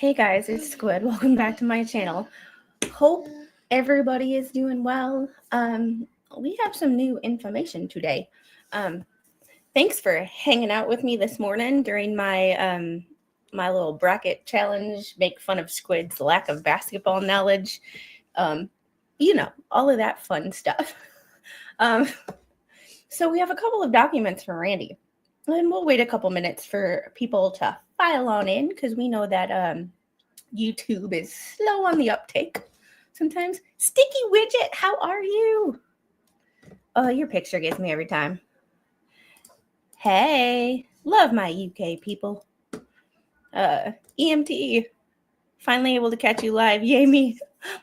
Hey guys, it's Squid. Welcome back to my channel. Hope everybody is doing well. We have some new information today. Thanks for hanging out with me this morning during my my little bracket challenge. Make fun of Squid's lack of basketball knowledge. All of that fun stuff. So we have a couple of documents from Randy, and we'll wait a couple minutes for people to file on in because we know that YouTube is slow on the uptake sometimes. Sticky Widget, how are you? Oh, your picture gets me every time. Hey, love my UK people. EMT, finally able to catch you live. Yay me.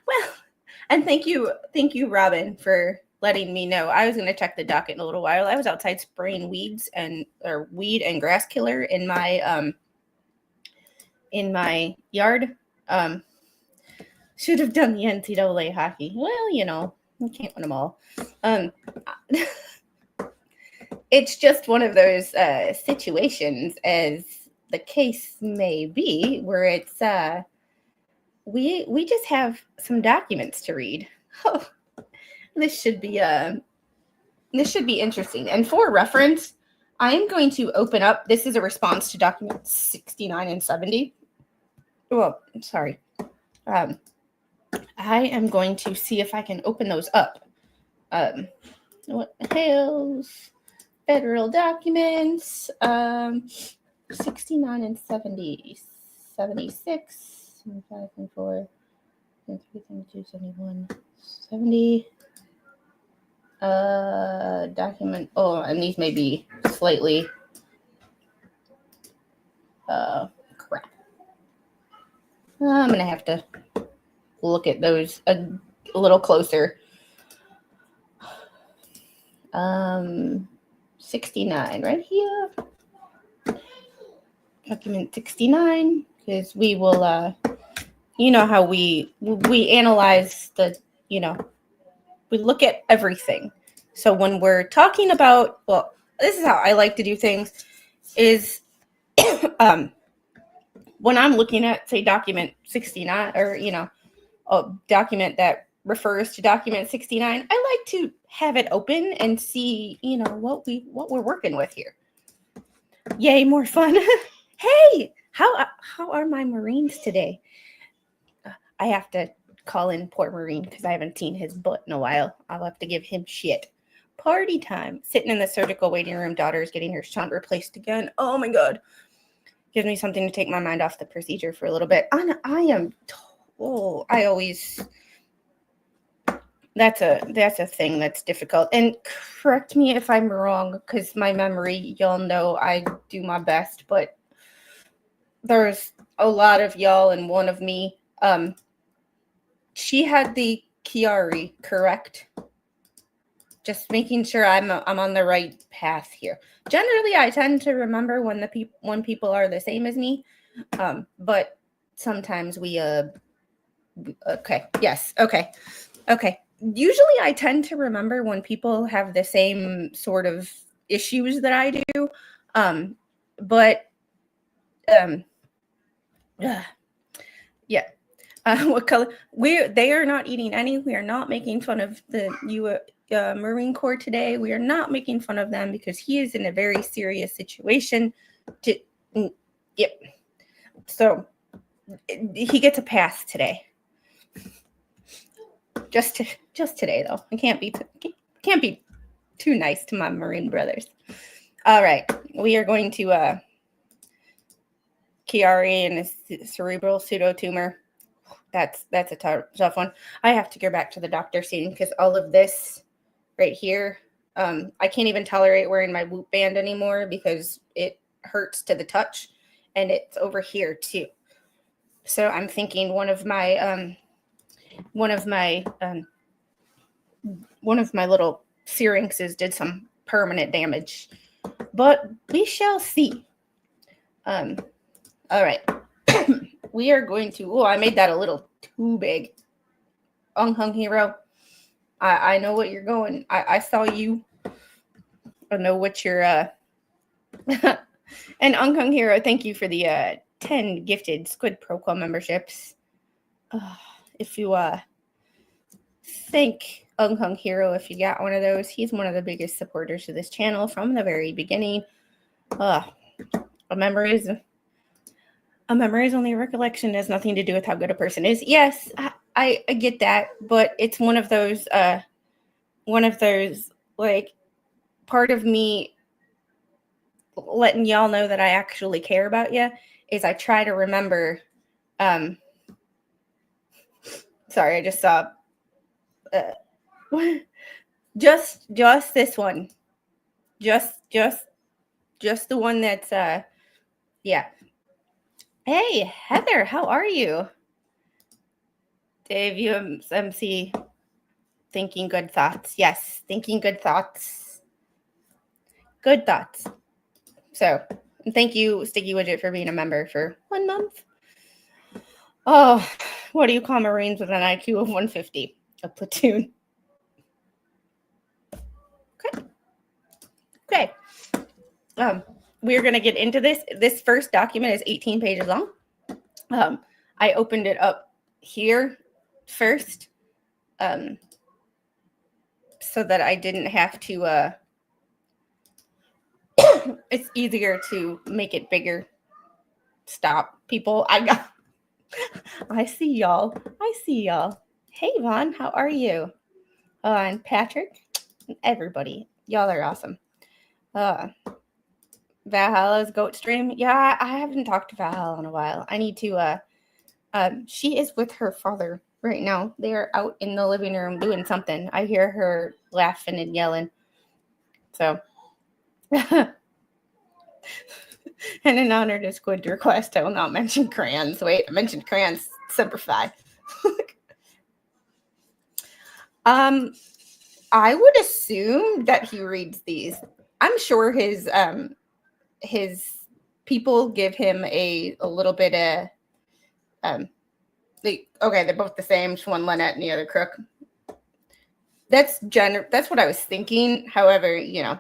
Well, and thank you, Robin, for letting me know. I was going to check the docket in a little while. I was outside spraying weed and grass killer in my yard. Should have done the NCAA hockey. Well, you can't win them all. It's just one of those situations, as the case may be, where it's we just have some documents to read. Oh, this should be interesting. And for reference, I am going to open up. This is a response to documents 69 and 70. Well, sorry. I am going to see if I can open those up. What hails federal documents? 69 and 70, 76, 75 and 4, 73, 72, 71, 70. Document. Oh, and these may be slightly. Crap. I'm gonna have to look at those a little closer. 69 right here. Document 69, because we will you know how we analyze the, we look at everything. So when we're talking about, well, this is how I like to do things, is when I'm looking at, say, document 69, or a document that refers to document 69, I like to have it open and see, what we're working with here. Yay, more fun. Hey, how are my Marines today? I have to call in poor Marine because I haven't seen his butt in a while. I'll have to give him shit. Party time. Sitting in the surgical waiting room. Daughter's getting her shunt replaced again. Oh my God. Gives me something to take my mind off the procedure for a little bit. That's a thing that's difficult. And correct me if I'm wrong, because my memory, y'all know I do my best, but there's a lot of y'all and one of me. She had the Chiari, correct? Just making sure I'm on the right path here. Generally, I tend to remember when people are the same as me, but sometimes we okay, yes, okay. Usually, I tend to remember when people have the same sort of issues that I do, yeah. What color? They are not eating any. We are not making fun of the Marine Corps today. We are not making fun of them because he is in a very serious situation. Yep. So he gets a pass today. Just today, though. I can't be too nice to my Marine brothers. All right, we are going to Chiari and a cerebral pseudotumor. That's a tough one. I have to go back to the doctor soon because all of this right here, I can't even tolerate wearing my Whoop band anymore because it hurts to the touch, and it's over here too. So I'm thinking one of my little syrinxes did some permanent damage, but we shall see. All right. We are going to. Oh, I made that a little too big. Hung Hero. I know what you're going. I saw you. I know what you're. And Hung Hero, thank you for the 10 gifted Squid Pro Club memberships. If you thank Hung Hero if you got one of those. He's one of the biggest supporters of this channel from the very beginning. A memory is only a recollection. It has nothing to do with how good a person is. Yes, I get that, but it's one of those like part of me letting y'all know that I actually care about you is I try to remember. Sorry, I just saw just this one, just the one that's yeah. Hey Heather, how are you? Dave, you MC thinking good thoughts. Yes, thinking good thoughts. Good thoughts. So thank you, Sticky Widget, for being a member for 1 month. Oh, what do you call Marines with an IQ of 150? A platoon. Okay. We're going to get into this. This first document is 18 pages long. I opened it up here first so that I didn't have to it's easier to make it bigger. Stop, people. I see y'all. Hey, Vaughn, how are you? And Patrick, and everybody. Y'all are awesome. Valhalla's goat stream. Yeah, I haven't talked to Valhalla in a while. I need to, she is with her father right now. They're out in the living room doing something. I hear her laughing and yelling. So, and in honor to Squid request, I will not mention crayons. Wait, I mentioned crayons. Simplify. I would assume that he reads these. I'm sure his people give him a little bit of they're both the same, just one Lynette and the other Crook. That's what I was thinking. However, it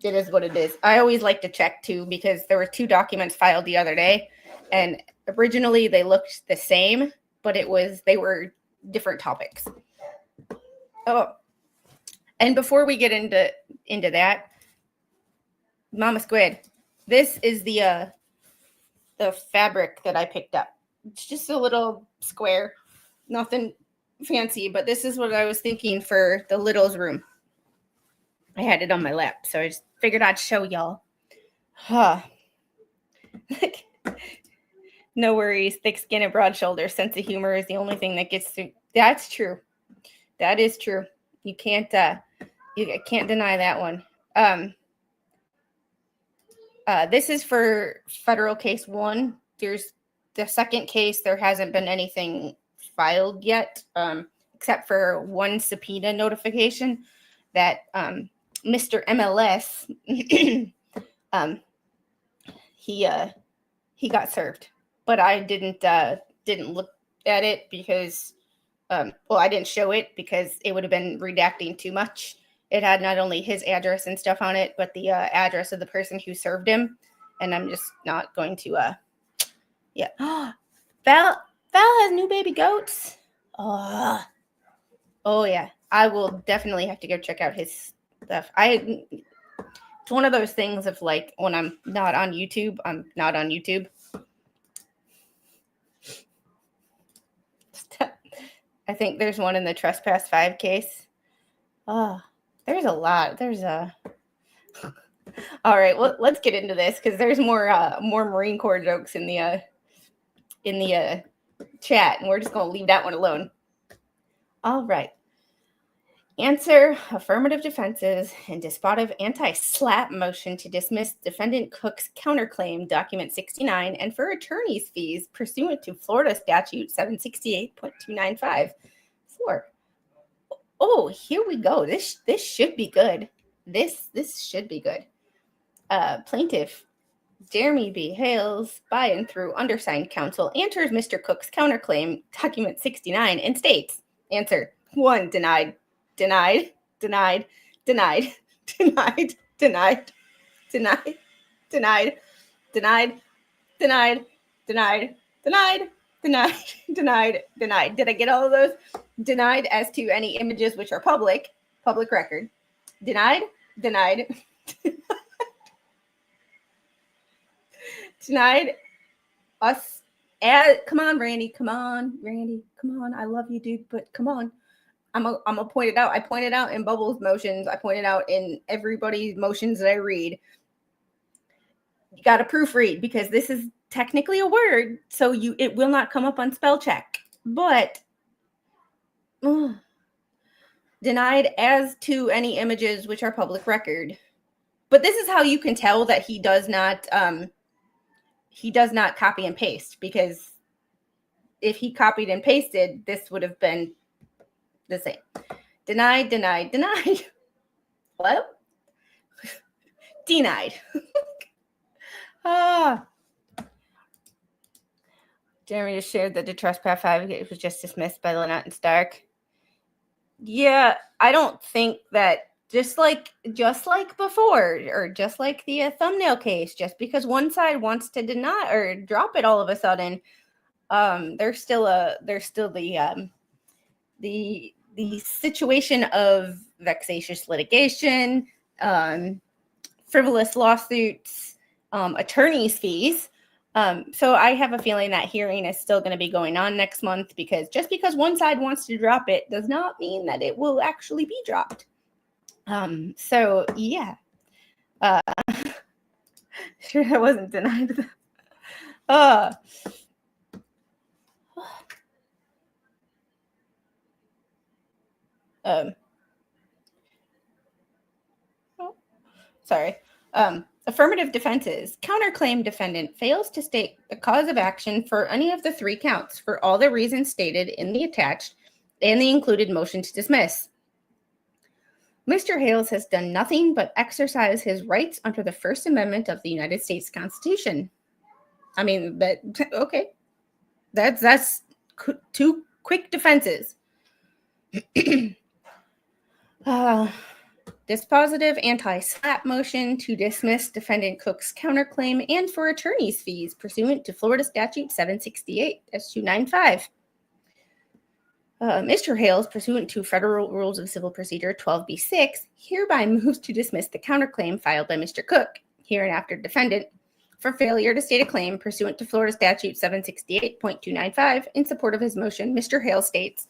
is what it is. I always like to check too, because there were 2 documents filed the other day, and originally they looked the same, but they were different topics. Oh, and before we get into that, Mama Squid, this is the fabric that I picked up. It's just a little square, nothing fancy, but this is what I was thinking for the Little's room. I had it on my lap, so I just figured I'd show y'all. No worries, thick skin and broad shoulders. Sense of humor is the only thing that gets through. That's true. That is true. You can't deny that one. This is for federal case 1. There's the second case. There hasn't been anything filed yet, except for one subpoena notification that Mr. MLS he got served, but I didn't look at it because I didn't show it because it would have been redacting too much. It had not only his address and stuff on it, but the address of the person who served him, and I'm just not going to Val has new baby goats. Oh yeah, I will definitely have to go check out his stuff. It's one of those things of like, when I'm not on YouTube, I'm not on YouTube. I think there's one in the Trespass 5 case. There's a lot. All right, well, let's get into this because there's more Marine Corps jokes in the chat, and we're just going to leave that one alone. All right. Answer affirmative defenses and dispositive anti-SLAPP motion to dismiss defendant Cook's counterclaim, document 69, and for attorney's fees pursuant to Florida statute 768.295. 4. Oh, here we go. This should be good. This should be good. Plaintiff Jeremy B. Hales, by and through undersigned counsel, enters Mr. Cook's counterclaim, document 69, and states, answer 1, denied, 2, denied, denied, denied, denied, denied, denied, denied, denied, denied. Did I get all of those? Denied as to any images which are public record. Denied, denied, denied us. Come on, Randy. Come on, Randy. Come on. I love you, dude, but come on. I'm gonna point it out. I pointed out in Bubbles' motions. I pointed out in everybody's motions that I read. You got to proofread because this is technically a word, so it will not come up on spell check. But denied as to any images which are public record. But this is how you can tell that he does not copy and paste, because if he copied and pasted, this would have been the same. Denied, denied, denied. What? Denied. Jeremy just shared that the trespass 5 was just dismissed by Lynette and Stark. Yeah, I don't think that, just like before, or just like the thumbnail case, just because one side wants to deny or drop it all of a sudden, there's still the situation of vexatious litigation, frivolous lawsuits, attorney's fees. So I have a feeling that hearing is still going to be going on next month, because just because one side wants to drop it does not mean that it will actually be dropped. So yeah, sure, I wasn't denied. Sorry. Affirmative defenses. Counterclaim defendant fails to state the cause of action for any of the 3 counts for all the reasons stated in the attached and the included motion to dismiss. Mr. Hales has done nothing but exercise his rights under the First Amendment of the United States Constitution. I mean, okay. That's 2 quick defenses. Dispositive anti-SLAPP motion to dismiss defendant Cook's counterclaim and for attorney's fees pursuant to Florida Statute 768-295. Mr. Hales, pursuant to Federal Rules of Civil Procedure 12b-6, hereby moves to dismiss the counterclaim filed by Mr. Cook, hereinafter defendant, for failure to state a claim pursuant to Florida Statute 768.295. In support of his motion, Mr. Hales states,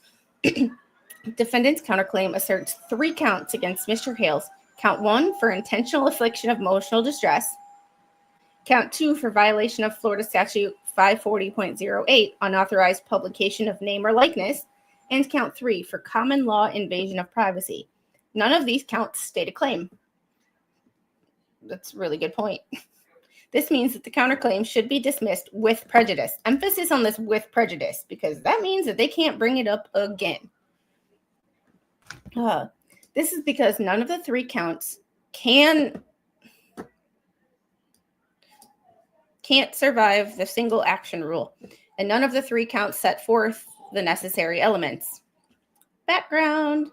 defendant's counterclaim asserts 3 counts against Mr. Hales. Count 1 for intentional infliction of emotional distress. Count 2 for violation of Florida Statute 540.08, unauthorized publication of name or likeness. And count 3 for common law invasion of privacy. None of these counts state a claim. That's a really good point. This means that the counterclaim should be dismissed with prejudice. Emphasis on this with prejudice, because that means that they can't bring it up again. This is because none of the 3 counts can't survive the single action rule, and none of the 3 counts set forth the necessary elements. Background.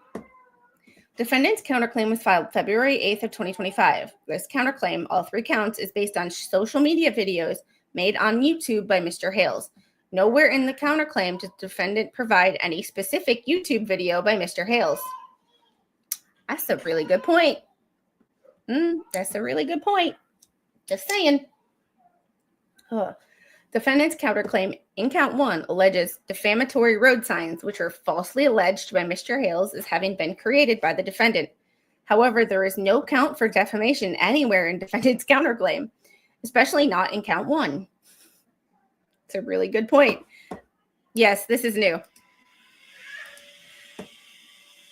Defendant's counterclaim was filed February 8th of 2025. This counterclaim, all 3 counts, is based on social media videos made on YouTube by Mr. Hales. Nowhere in the counterclaim does defendant provide any specific YouTube video by Mr. Hales. That's a really good point. That's a really good point. Just saying. Defendant's counterclaim in count 1 alleges defamatory road signs, which are falsely alleged by Mr. Hales as having been created by the defendant. However, there is no count for defamation anywhere in defendant's counterclaim, especially not in count 1. It's a really good point. Yes, this is new.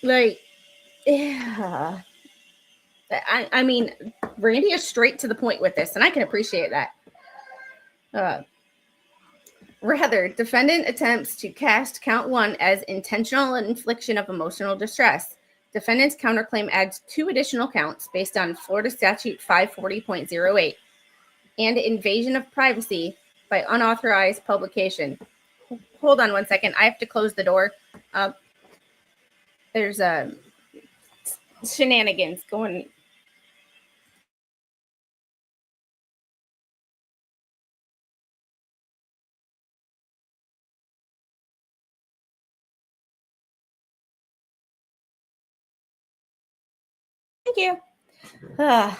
Like, yeah. I mean, Randy is straight to the point with this, and I can appreciate that. Rather, defendant attempts to cast count 1 as intentional infliction of emotional distress. Defendant's counterclaim adds 2 additional counts based on Florida Statute 540.08 and invasion of privacy by unauthorized publication. Hold on one second. I have to close the door. There's shenanigans going Thank you.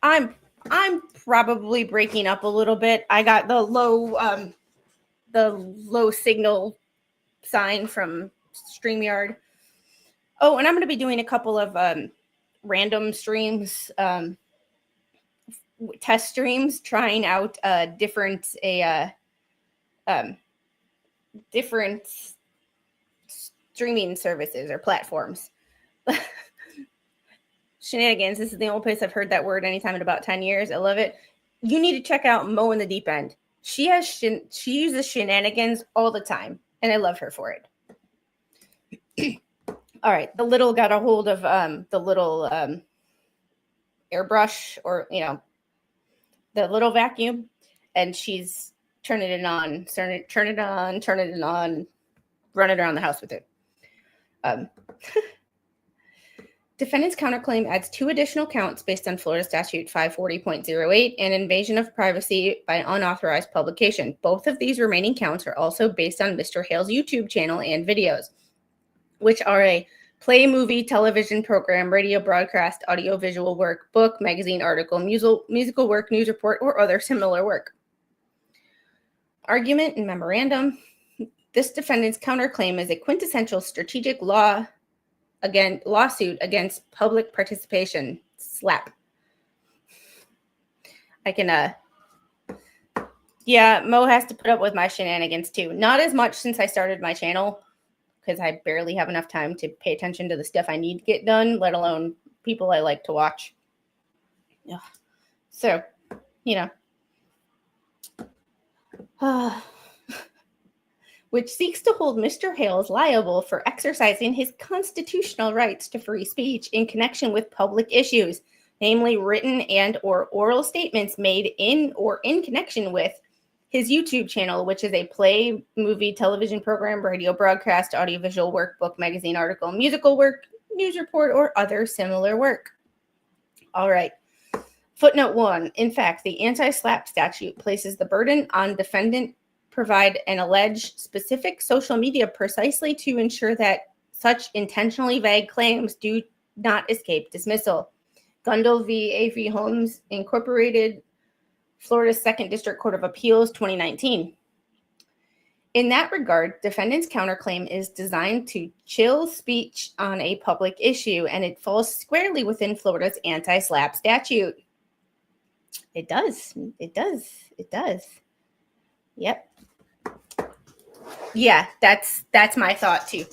I'm probably breaking up a little bit. I got the low signal sign from StreamYard. Oh, and I'm going to be doing a couple of random streams, test streams, trying out different streaming services or platforms. Shenanigans. This is the only place I've heard that word anytime in about 10 years. I love it. You need to check out Mo in the Deep End. She uses shenanigans all the time, and I love her for it. All right. The little got a hold of the little airbrush, or, the little vacuum, and she's turning it on, running around the house with it. Defendant's counterclaim adds 2 additional counts based on Florida Statute 540.08 and invasion of privacy by unauthorized publication. Both of these remaining counts are also based on Mr. Hale's YouTube channel and videos, which are a play, movie, television program, radio broadcast, audio-visual work, book, magazine, article, musical work, news report, or other similar work. Argument and memorandum. This defendant's counterclaim is a quintessential strategic lawsuit against public participation. SLAPP. I can, Mo has to put up with my shenanigans too. Not as much since I started my channel, because I barely have enough time to pay attention to the stuff I need to get done, let alone people I like to watch. Yeah. So, which seeks to hold Mr. Hales liable for exercising his constitutional rights to free speech in connection with public issues, namely written and or oral statements made in or in connection with his YouTube channel, which is a play, movie, television program, radio broadcast, audiovisual work, book, magazine, article, musical work, news report, or other similar work. All right. Footnote 1. In fact, the anti-SLAPP statute places the burden on defendant provide an alleged specific social media precisely to ensure that such intentionally vague claims do not escape dismissal. Gundel v. A.V. Holmes Incorporated, Florida's 2nd District Court of Appeals, 2019. In that regard, defendant's counterclaim is designed to chill speech on a public issue, and it falls squarely within Florida's anti-SLAPP statute. It does. Yep. Yeah, that's my thought too.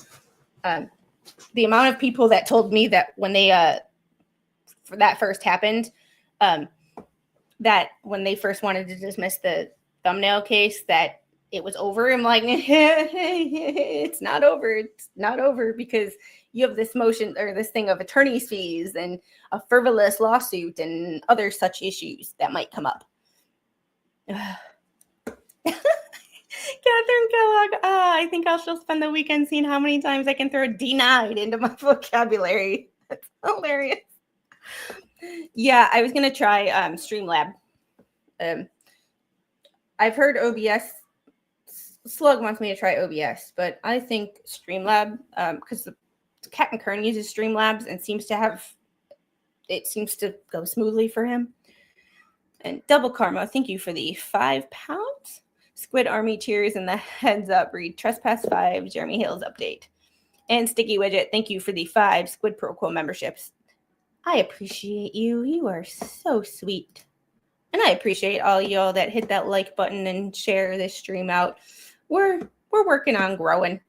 The amount of people that told me that when they that first happened, that when they first wanted to dismiss the thumbnail case, that it was over. I'm like, it's not over. It's not over, because you have this motion or this thing of attorney's fees and a frivolous lawsuit and other such issues that might come up. Catherine Kellogg, I think I'll still spend the weekend seeing how many times I can throw denied into my vocabulary. That's hilarious. Yeah, I was going to try Streamlab. I've heard OBS. Slug wants me to try OBS, but I think Streamlab, because Captain Kern uses Streamlabs and seems to go smoothly for him. And Double Karma, thank you for the £5. Squid Army cheers and the heads up. Read Trespass 5, Jeremy Hill's update. And Sticky Widget, thank you for the 5 Squid Pro Quo memberships. I appreciate you. You are so sweet. And I appreciate all y'all that hit that like button and share this stream out. We're working on growing.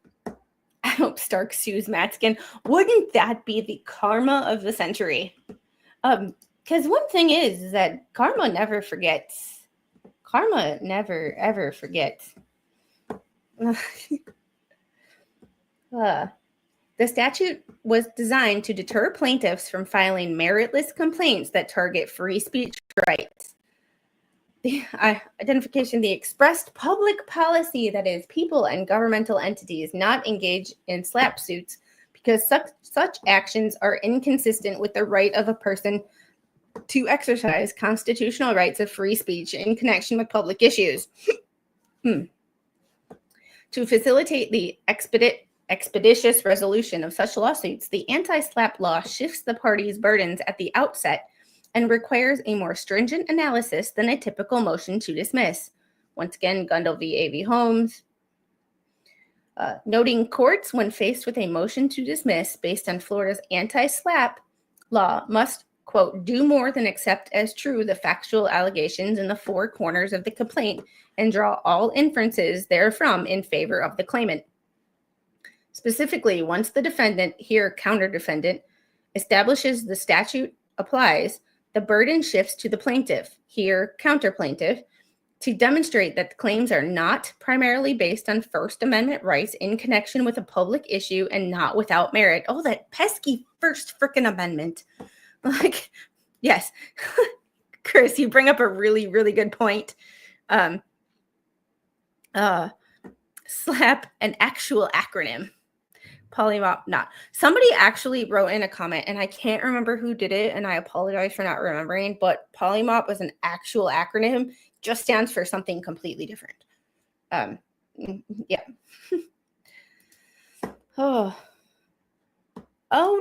I hope Stark sues Matskin. Wouldn't that be the karma of the century? Because one thing is that karma never forgets. Karma never, ever forgets. The statute was designed to deter plaintiffs from filing meritless complaints that target free speech rights. The identification, the expressed public policy that is people and governmental entities not engage in SLAPP suits because such actions are inconsistent with the right of a person to exercise constitutional rights of free speech in connection with public issues. To facilitate the expedite expeditious resolution of such lawsuits, the anti-SLAPP law shifts the parties' burdens at the outset and requires a more stringent analysis than a typical motion to dismiss. Once again, Gundel v. A.V. Holmes. Noting courts, when faced with a motion to dismiss based on Florida's anti-SLAPP law, must, quote, do more than accept as true the factual allegations in the four corners of the complaint and draw all inferences therefrom in favor of the claimant. Specifically, once the defendant, here counter-defendant, establishes the statute applies, the burden shifts to the plaintiff, here counter-plaintiff, to demonstrate that the claims are not primarily based on First Amendment rights in connection with a public issue and not without merit. Oh, that pesky First frickin' Amendment. Like, yes. Chris, you bring up a really, really good point. SLAPP, an actual acronym. Polymop, not. Somebody actually wrote in a comment, and I can't remember who did it, and I apologize for not remembering, but polymop was an actual acronym, just stands for something completely different. Yeah. Oh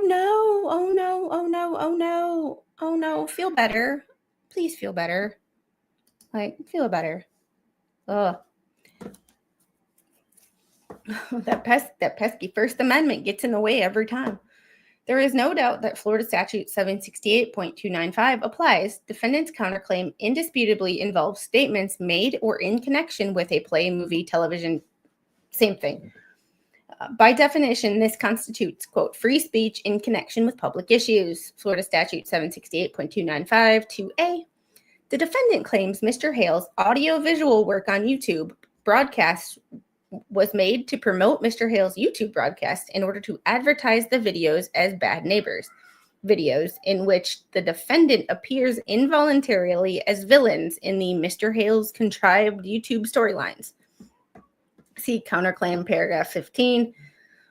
no, oh no, oh no, oh no, oh no, feel better. Please feel better. Like, feel better. That pesky First Amendment gets in the way every time. There is no doubt that Florida Statute 768.295 applies. Defendant's counterclaim indisputably involves statements made or in connection with a play, movie, television, same thing. By definition, this constitutes, quote, free speech in connection with public issues. Florida Statute 768.295 2A. The defendant claims Mr. Hale's audio-visual work on YouTube broadcast was made to promote Mr. Hale's YouTube broadcast in order to advertise the videos as bad neighbors, videos in which the defendant appears involuntarily as villains in the Mr. Hale's contrived YouTube storylines. See counterclaim paragraph 15,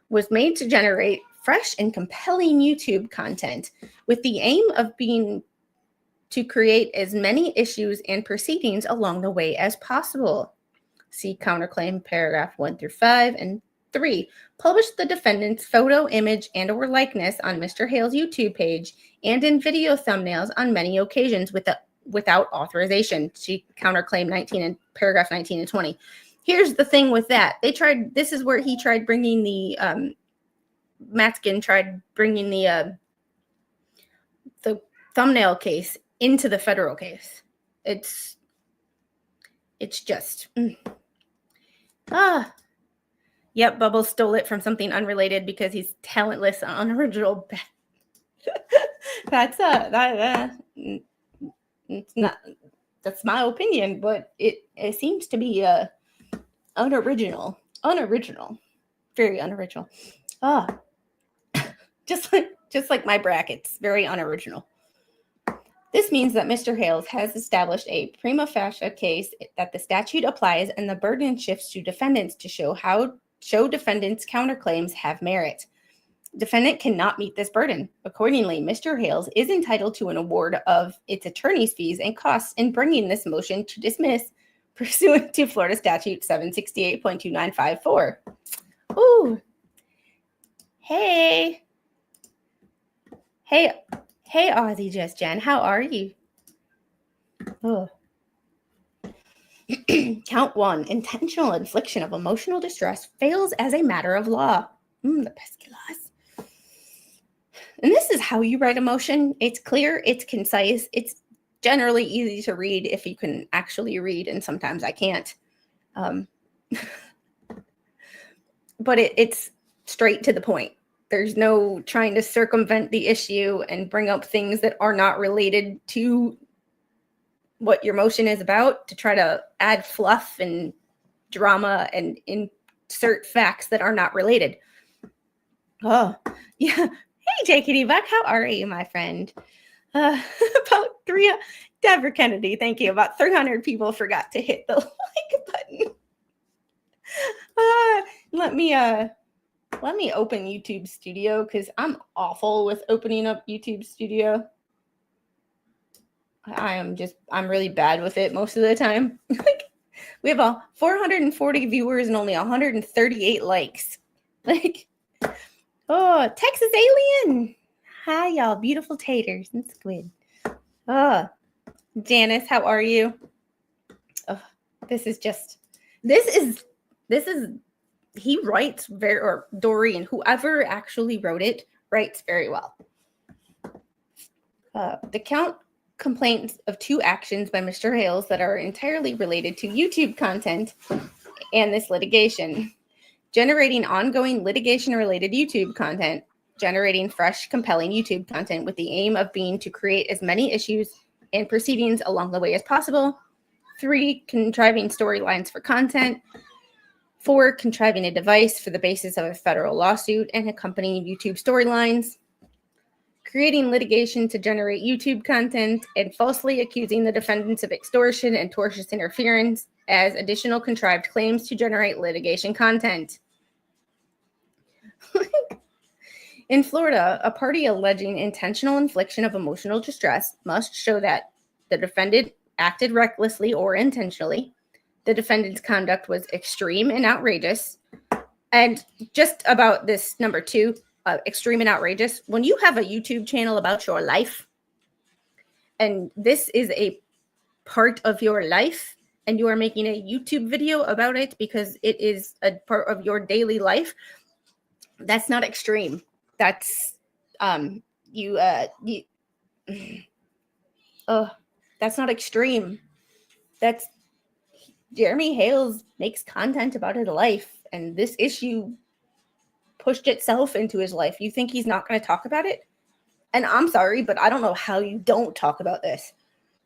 was made to generate fresh and compelling YouTube content with the aim of being to create as many issues and proceedings along the way as possible. See counterclaim paragraph 1 through 5 and 3. Published the defendant's photo, image, and or likeness on Mr. Hale's YouTube page and in video thumbnails on many occasions without authorization. See counterclaim 19 and paragraph 19 and 20. Here's the thing with that. This is where he tried bringing the, Matskin tried bringing the thumbnail case into the federal case. It's just, Yep, Bubbles stole it from something unrelated because he's talentless and unoriginal. That's my opinion, but it seems to be unoriginal, very unoriginal. Just like my brackets, very unoriginal. This means that Mr. Hales has established a prima facie case that the statute applies, and the burden shifts to defendants to show defendants' counterclaims have merit. Defendant cannot meet this burden. Accordingly, Mr. Hales is entitled to an award of its attorney's fees and costs in bringing this motion to dismiss pursuant to Florida Statute 768.2954. Ooh. Hey, Aussie Just Jen, how are you? Oh. Count 1, intentional infliction of emotional distress fails as a matter of law. The pesky laws. And this is how you write a motion. It's clear, it's concise, it's generally easy to read if you can actually read, and sometimes I can't. But it's straight to the point. There's no trying to circumvent the issue and bring up things that are not related to what your motion is about to try to add fluff and drama and insert facts that are not related. Oh, yeah. Hey, JKD Buck, how are you, my friend? Deborah Kennedy, thank you. About 300 people forgot to hit the like button. Let me open YouTube Studio because I'm awful with opening up YouTube Studio. I'm really bad with it most of the time. We have 440 viewers and only 138 likes. Like, oh, Texas alien. Hi, y'all, beautiful taters and squid. Oh, Janice, how are you? Oh, this is, he writes or Doreen, whoever actually wrote it, writes very well. The count complains of 2 actions by Mr. Hales that are entirely related to YouTube content and this litigation. Generating ongoing litigation-related YouTube content, generating fresh, compelling YouTube content with the aim of being to create as many issues and proceedings along the way as possible. 3, contriving storylines for content. 4, contriving a device for the basis of a federal lawsuit and accompanying YouTube storylines. Creating litigation to generate YouTube content, and falsely accusing the defendants of extortion and tortious interference as additional contrived claims to generate litigation content. In Florida, a party alleging intentional infliction of emotional distress must show that the defendant acted recklessly or intentionally, the defendant's conduct was extreme and outrageous, and just about this number 2, extreme and outrageous, when you have a YouTube channel about your life, and this is a part of your life, and you are making a YouTube video about it because it is a part of your daily life, that's not extreme. That's that's not extreme. That's Jeremy Hales makes content about his life, and this issue pushed itself into his life. You think he's not going to talk about it? And I'm sorry, but I don't know how you don't talk about this.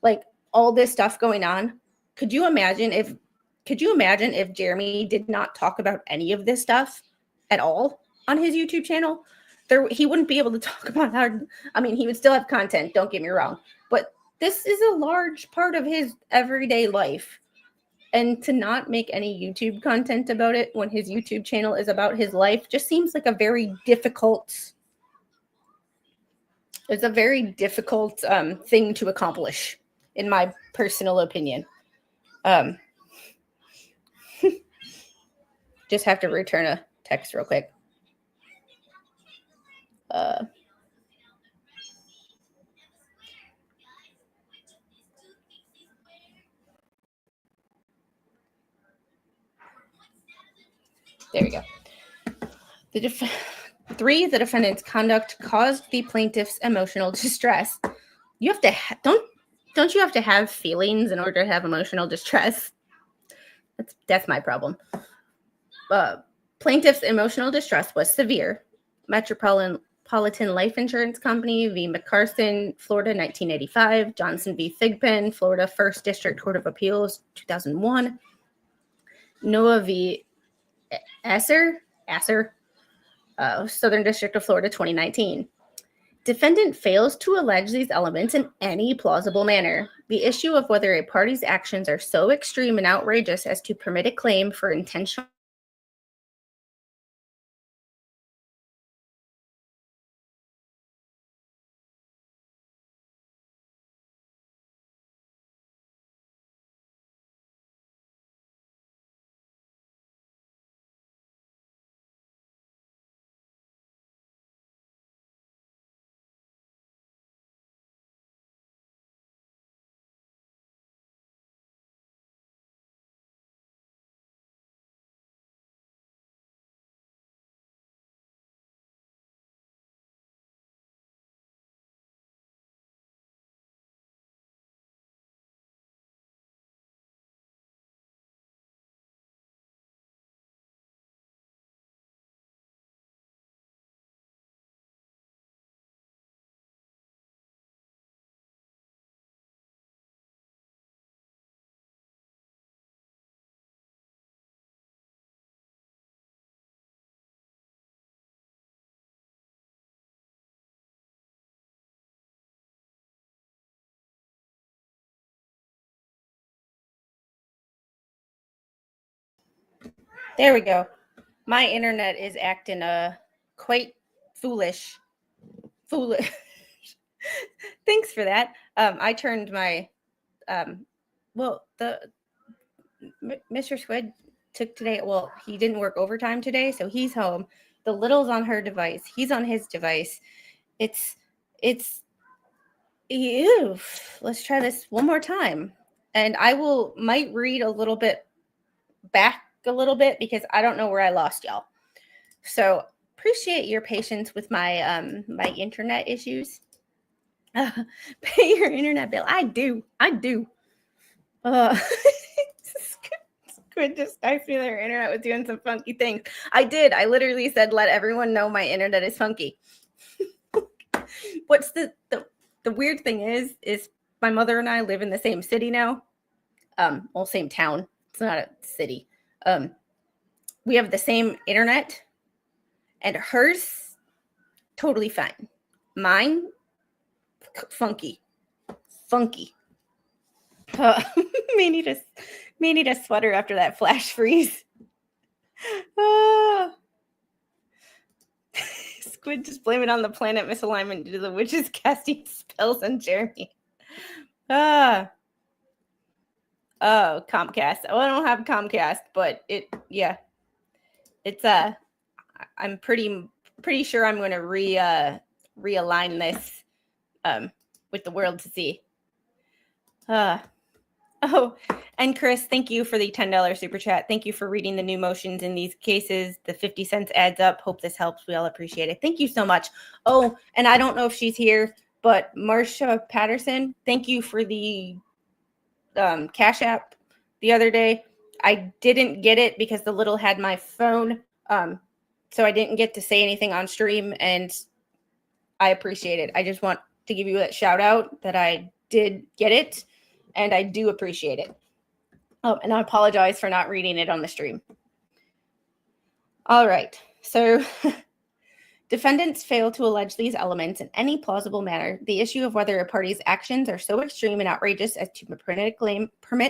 Like, all this stuff going on. Could you imagine if Jeremy did not talk about any of this stuff at all on his YouTube channel? He wouldn't be able to talk about how, I mean, he would still have content, don't get me wrong, but this is a large part of his everyday life. And to not make any YouTube content about it when his YouTube channel is about his life just seems like a very difficult thing to accomplish, in my personal opinion. Just have to return a text real quick. There we go. 3, the defendant's conduct caused the plaintiff's emotional distress. You have to don't you have to have feelings in order to have emotional distress? That's my problem. Plaintiff's emotional distress was severe. Metropolitan Life Insurance Company v. McCarthy, Florida, 1985. Johnson v. Thigpen, Florida, 1st District Court of Appeals, 2001. Noah v. Asser, Southern District of Florida, 2019. Defendant fails to allege these elements in any plausible manner. The issue of whether a party's actions are so extreme and outrageous as to permit a claim for intentional There we go. My internet is acting quite foolish. Thanks for that. I turned my Mr. Squid took today. Well, he didn't work overtime today, so he's home. The little's on her device. He's on his device. It's ew. Let's try this one more time. And I might read a little bit back a little bit because I don't know where I lost y'all. So appreciate your patience with my my internet issues. Pay your internet bill. I do. Squid just texted me their internet was doing some funky things. I did. I literally said, let everyone know my internet is funky. What's the weird thing is my mother and I live in the same city now. Well, same town. It's not a city. We have the same internet, and hers totally fine. Mine funky. May need a sweater after that flash freeze. Squid just blame it on the planet misalignment due to the witches casting spells on Jeremy. Oh, Comcast. Oh, I don't have Comcast, but it's I'm pretty sure I'm going to realign this with the world to see. Oh, and Chris, thank you for the $10 super chat. Thank you for reading the new motions in these cases. The 50 cents adds up. Hope this helps. We all appreciate it. Thank you so much. Oh, and I don't know if she's here, but Marsha Patterson, thank you for the Cash App the other day. I didn't get it because the little had my phone, so I didn't get to say anything on stream, and I appreciate it. I just want to give you that shout out that I did get it, and I do appreciate it. Oh, and I apologize for not reading it on the stream. All right, so defendants fail to allege these elements in any plausible manner. The issue of whether a party's actions are so extreme and outrageous as to permit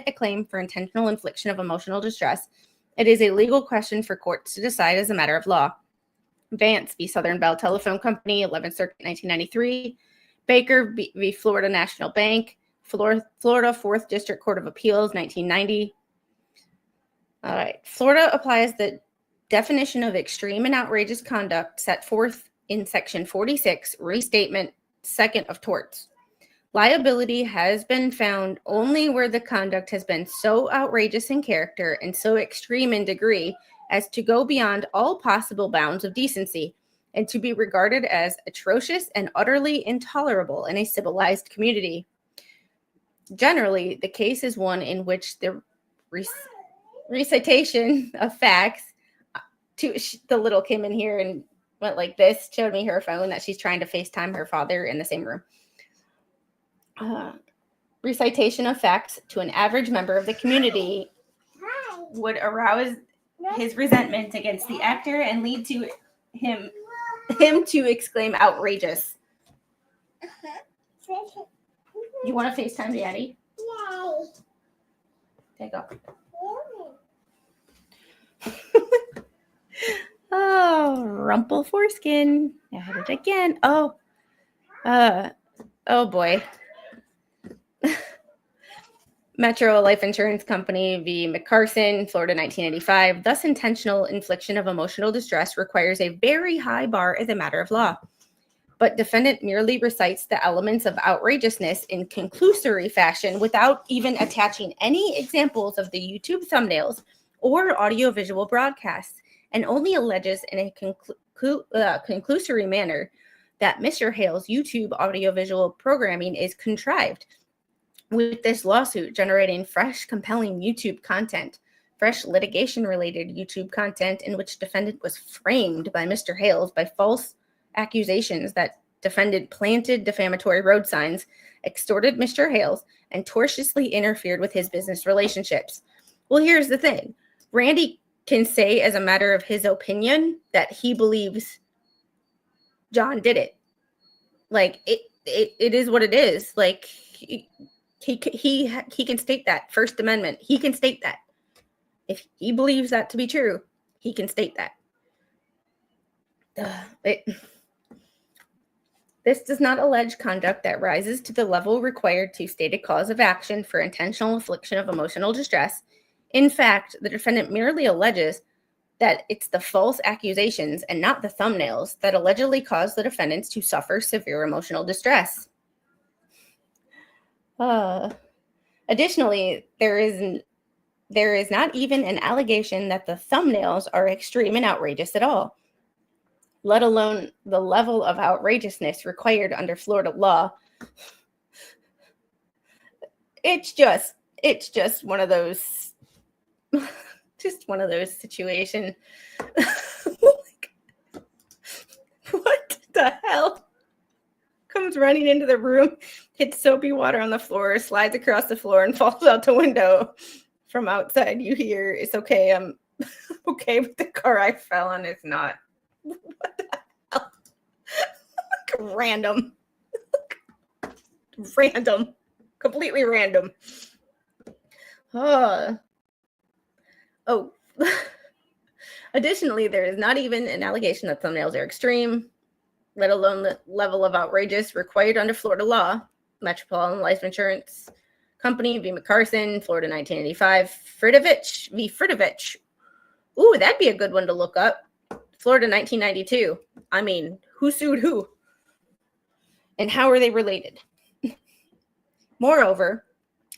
a claim for intentional infliction of emotional distress. It is a legal question for courts to decide as a matter of law. Vance v. Southern Bell Telephone Company, 11th Circuit, 1993. Baker v. Florida National Bank, Florida 4th District Court of Appeals, 1990. All right. Florida applies the definition of extreme and outrageous conduct set forth in Section 46, Restatement 2nd of Torts. Liability has been found only where the conduct has been so outrageous in character and so extreme in degree as to go beyond all possible bounds of decency and to be regarded as atrocious and utterly intolerable in a civilized community. Generally, the case is one in which the recitation of facts the little came in here and went like this, showed me her phone that she's trying to FaceTime her father in the same room. Recitation of facts to an average member of the community would arouse his resentment against the actor and lead to him to exclaim outrageous. You want to FaceTime Daddy? Yay. Take off. Oh, rumple foreskin. I had it again. Oh boy. Metro Life Insurance Company v. McCarson, Florida, 1985. Thus, intentional infliction of emotional distress requires a very high bar as a matter of law. But defendant merely recites the elements of outrageousness in conclusory fashion without even attaching any examples of the YouTube thumbnails or audiovisual broadcasts, and only alleges in a conclusory manner that Mr. Hale's YouTube audiovisual programming is contrived, with this lawsuit generating fresh, compelling YouTube content, fresh litigation-related YouTube content in which defendant was framed by Mr. Hales by false accusations that defendant planted defamatory road signs, extorted Mr. Hales, and tortiously interfered with his business relationships. Well, here's the thing. Randy can say as a matter of his opinion that he believes John did it. Like, it is what it is. Like, he can state that. First Amendment. He can state that. If he believes that to be true, he can state that. This does not allege conduct that rises to the level required to state a cause of action for intentional infliction of emotional distress. In fact, the defendant merely alleges that it's the false accusations and not the thumbnails that allegedly caused the defendants to suffer severe emotional distress. Additionally, there is not even an allegation that the thumbnails are extreme and outrageous at all, let alone the level of outrageousness required under Florida law. It's just one of those, situations. What the hell? Comes running into the room, hits soapy water on the floor, slides across the floor, and falls out the window. From outside, you hear, "It's okay, I'm okay, but the car I fell on is not." What the hell? Random. Completely random. Oh. Additionally, there is not even an allegation that thumbnails are extreme, let alone the level of outrageous required under Florida law. Metropolitan Life Insurance Company v. McCarson, Florida 1985. Fridovich. Ooh, that'd be a good one to look up. Florida 1992. I mean, who sued who? And how are they related? Moreover,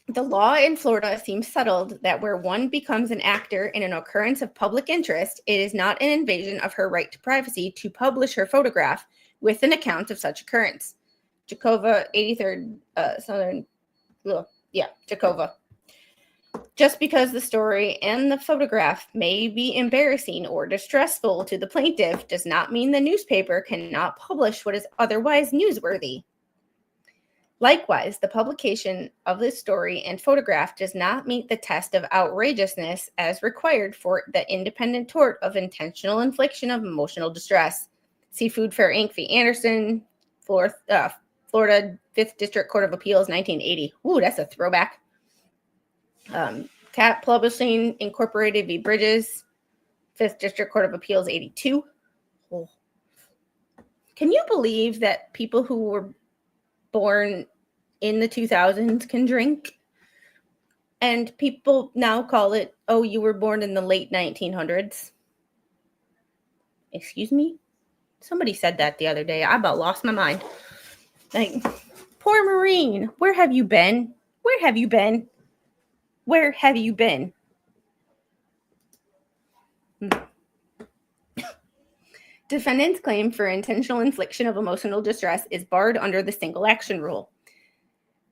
the law in Florida seems settled that where one becomes an actor in an occurrence of public interest, it is not an invasion of her right to privacy to publish her photograph with an account of such occurrence. Jakova, 83rd Southern, Jakova. Just because the story and the photograph may be embarrassing or distressful to the plaintiff does not mean the newspaper cannot publish what is otherwise newsworthy. Likewise, the publication of this story and photograph does not meet the test of outrageousness as required for the independent tort of intentional infliction of emotional distress. See Food Fair Inc. v. Anderson, Florida 5th District Court of Appeals, 1980. Ooh, that's a throwback. Cat Publishing Incorporated v. Bridges, 5th District Court of Appeals, 82. Oh. Can you believe that people who were born in the 2000s can drink? And people now call it, "Oh, you were born in the late 1900s. Excuse me? Somebody said that the other day. I about lost my mind. Like, poor Maureen. Where have you been? Where have you been? Where have you been? Defendant's claim for intentional infliction of emotional distress is barred under the single action rule.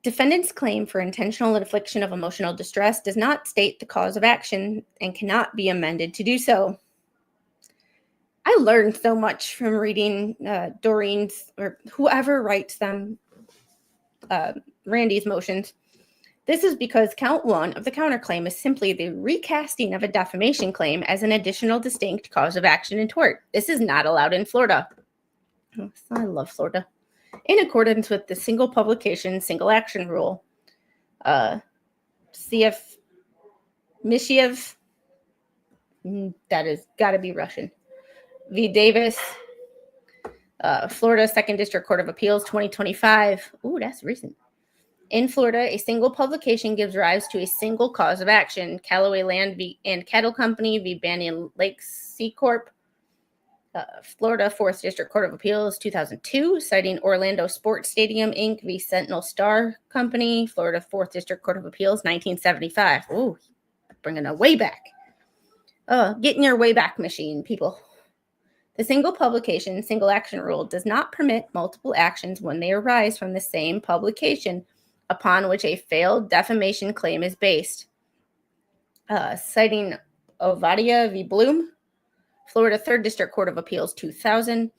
Defendant's claim for intentional infliction of emotional distress does not state the cause of action and cannot be amended to do so. I learned so much from reading Doreen's, or whoever writes them, Randy's motions. This is because count one of the counterclaim is simply the recasting of a defamation claim as an additional distinct cause of action in tort. This is not allowed in Florida. I love Florida. In accordance with the single publication, single action rule. CF Mishiev, that has got to be Russian. V. Davis, Florida 2nd District Court of Appeals, 2025. Ooh, that's recent. In Florida, a single publication gives rise to a single cause of action. Callaway Land and Cattle Company v. Banyan Lakes C Corp. Florida 4th District Court of Appeals, 2002, citing Orlando Sports Stadium, Inc. v. Sentinel Star Company. Florida 4th District Court of Appeals, 1975. Ooh, bringing it way back. Getting your way back machine, people. The single publication, single action rule does not permit multiple actions when they arise from the same publication upon which a failed defamation claim is based. Citing Ovadia v. Bloom, Florida 3rd District Court of Appeals, 2000.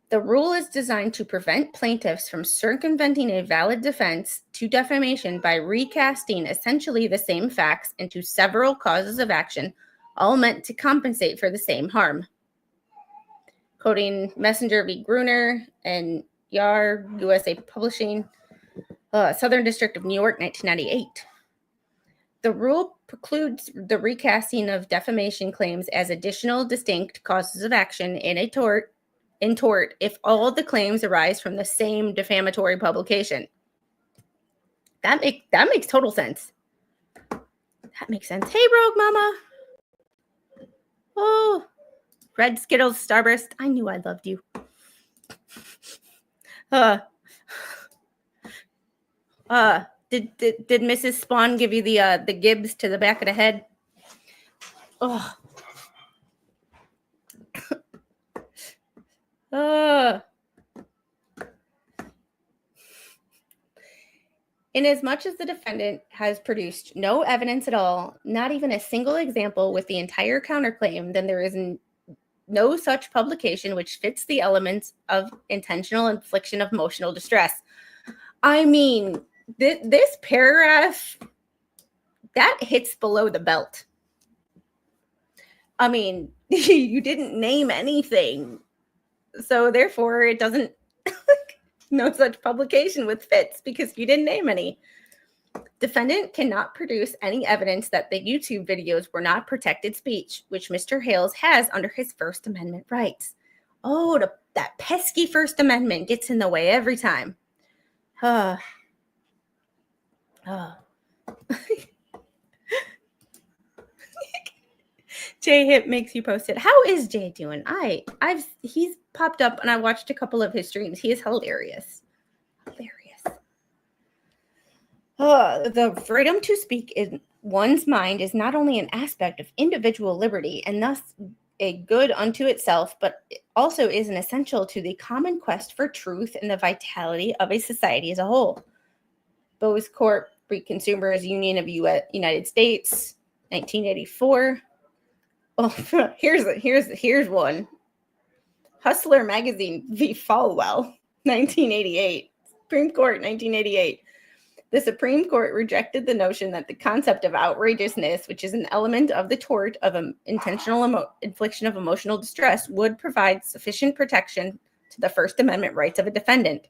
The rule is designed to prevent plaintiffs from circumventing a valid defense to defamation by recasting essentially the same facts into several causes of action, all meant to compensate for the same harm. Quoting Messenger v. Gruner and Yar, USA Publishing, Southern District of New York, 1998. The rule precludes the recasting of defamation claims as additional distinct causes of action in tort if all the claims arise from the same defamatory publication. That makes total sense. That makes sense. Hey, Rogue Mama. Oh, Red Skittles Starburst. I knew I loved you. Did Mrs. Spawn give you the Gibbs to the back of the head? Oh. Inasmuch as the defendant has produced no evidence at all, not even a single example with the entire counterclaim, then there is no such publication which fits the elements of intentional infliction of emotional distress. I mean, this paragraph, that hits below the belt. I mean, you didn't name anything. So therefore, it doesn't, no such publication with fits because you didn't name any. Defendant cannot produce any evidence that the YouTube videos were not protected speech, which Mr. Hales has under his First Amendment rights. Oh, that pesky First Amendment gets in the way every time. Jay Hip makes you post it. How is Jay doing? He's popped up and I watched a couple of his streams. He is hilarious. The freedom to speak in one's mind is not only an aspect of individual liberty and thus a good unto itself, but it also is an essential to the common quest for truth and the vitality of a society as a whole. Bose Corp. Free Consumers Union of United States, 1984. Oh, here's one. Hustler Magazine v. Falwell, 1988. Supreme Court, 1988. The Supreme Court rejected the notion that the concept of outrageousness, which is an element of the tort of intentional infliction of emotional distress, would provide sufficient protection to the First Amendment rights of a defendant.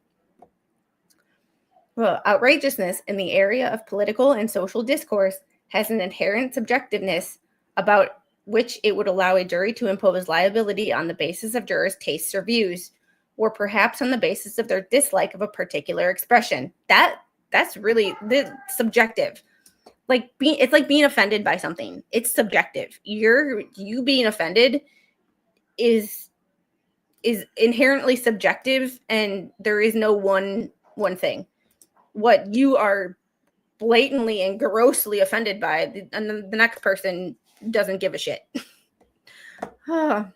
Well, outrageousness in the area of political and social discourse has an inherent subjectiveness about which it would allow a jury to impose liability on the basis of jurors' tastes or views, or perhaps on the basis of their dislike of a particular expression. That's really subjective. It's like being offended by something. It's subjective. You being offended is inherently subjective, and there is no one thing. What you are blatantly and grossly offended by, and the next person doesn't give a shit. An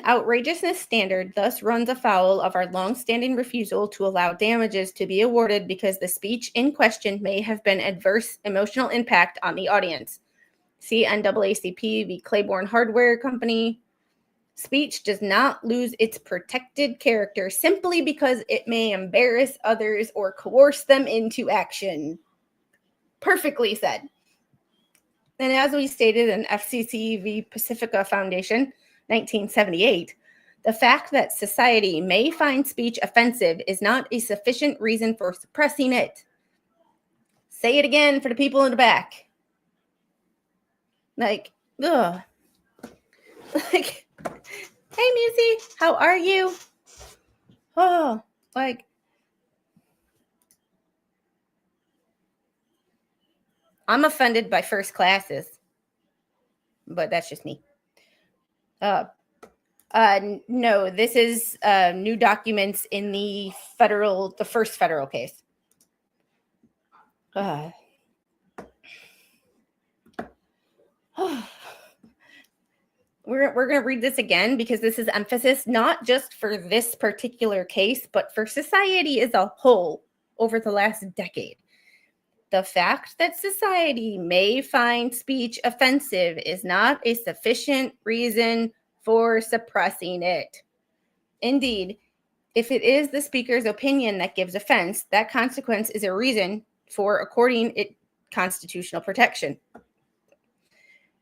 outrageousness standard thus runs afoul of our long-standing refusal to allow damages to be awarded because the speech in question may have been adverse emotional impact on the audience. See NAACP v. Claiborne Hardware Company. Speech does not lose its protected character simply because it may embarrass others or coerce them into action. Perfectly said. And as we stated in FCC v. Pacifica Foundation, 1978, the fact that society may find speech offensive is not a sufficient reason for suppressing it. Say it again for the people in the back. Hey, Musi, how are you? I'm offended by first classes, but that's just me. No, this is new documents in the first federal case. We're going to read this again because this is emphasis not just for this particular case, but for society as a whole over the last decade. The fact that society may find speech offensive is not a sufficient reason for suppressing it. Indeed, if it is the speaker's opinion that gives offense, that consequence is a reason for according it constitutional protection.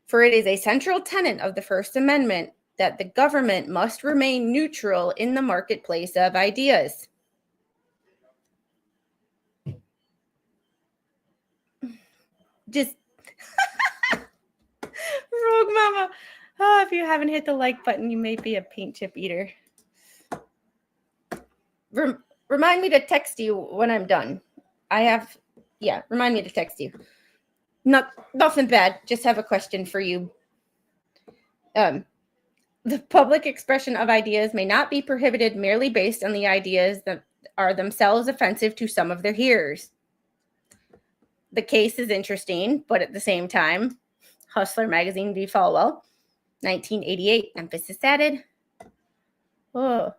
For it is a central tenet of the First Amendment that the government must remain neutral in the marketplace of ideas. Just Rogue Mama. Oh, if you haven't hit the like button, you may be a paint chip eater. Remind me to text you when I'm done. Remind me to text you. Nothing bad. Just have a question for you. The public expression of ideas may not be prohibited merely based on the ideas that are themselves offensive to some of their hearers. The case is interesting, but at the same time, Hustler Magazine v. Falwell, 1988, emphasis added. Oh.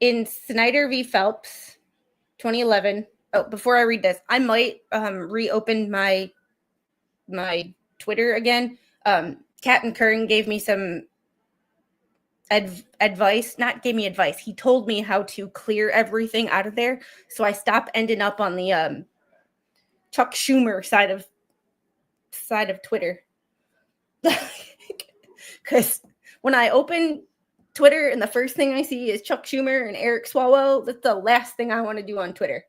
In Snyder v. Phelps, 2011. Oh, before I read this, I might reopen my Twitter again. Captain Curran gave me some advice. Not gave me advice. He told me how to clear everything out of there, so I stopped ending up on the Chuck Schumer side of Twitter. Because when I open Twitter and the first thing I see is Chuck Schumer and Eric Swalwell, that's the last thing I want to do on Twitter.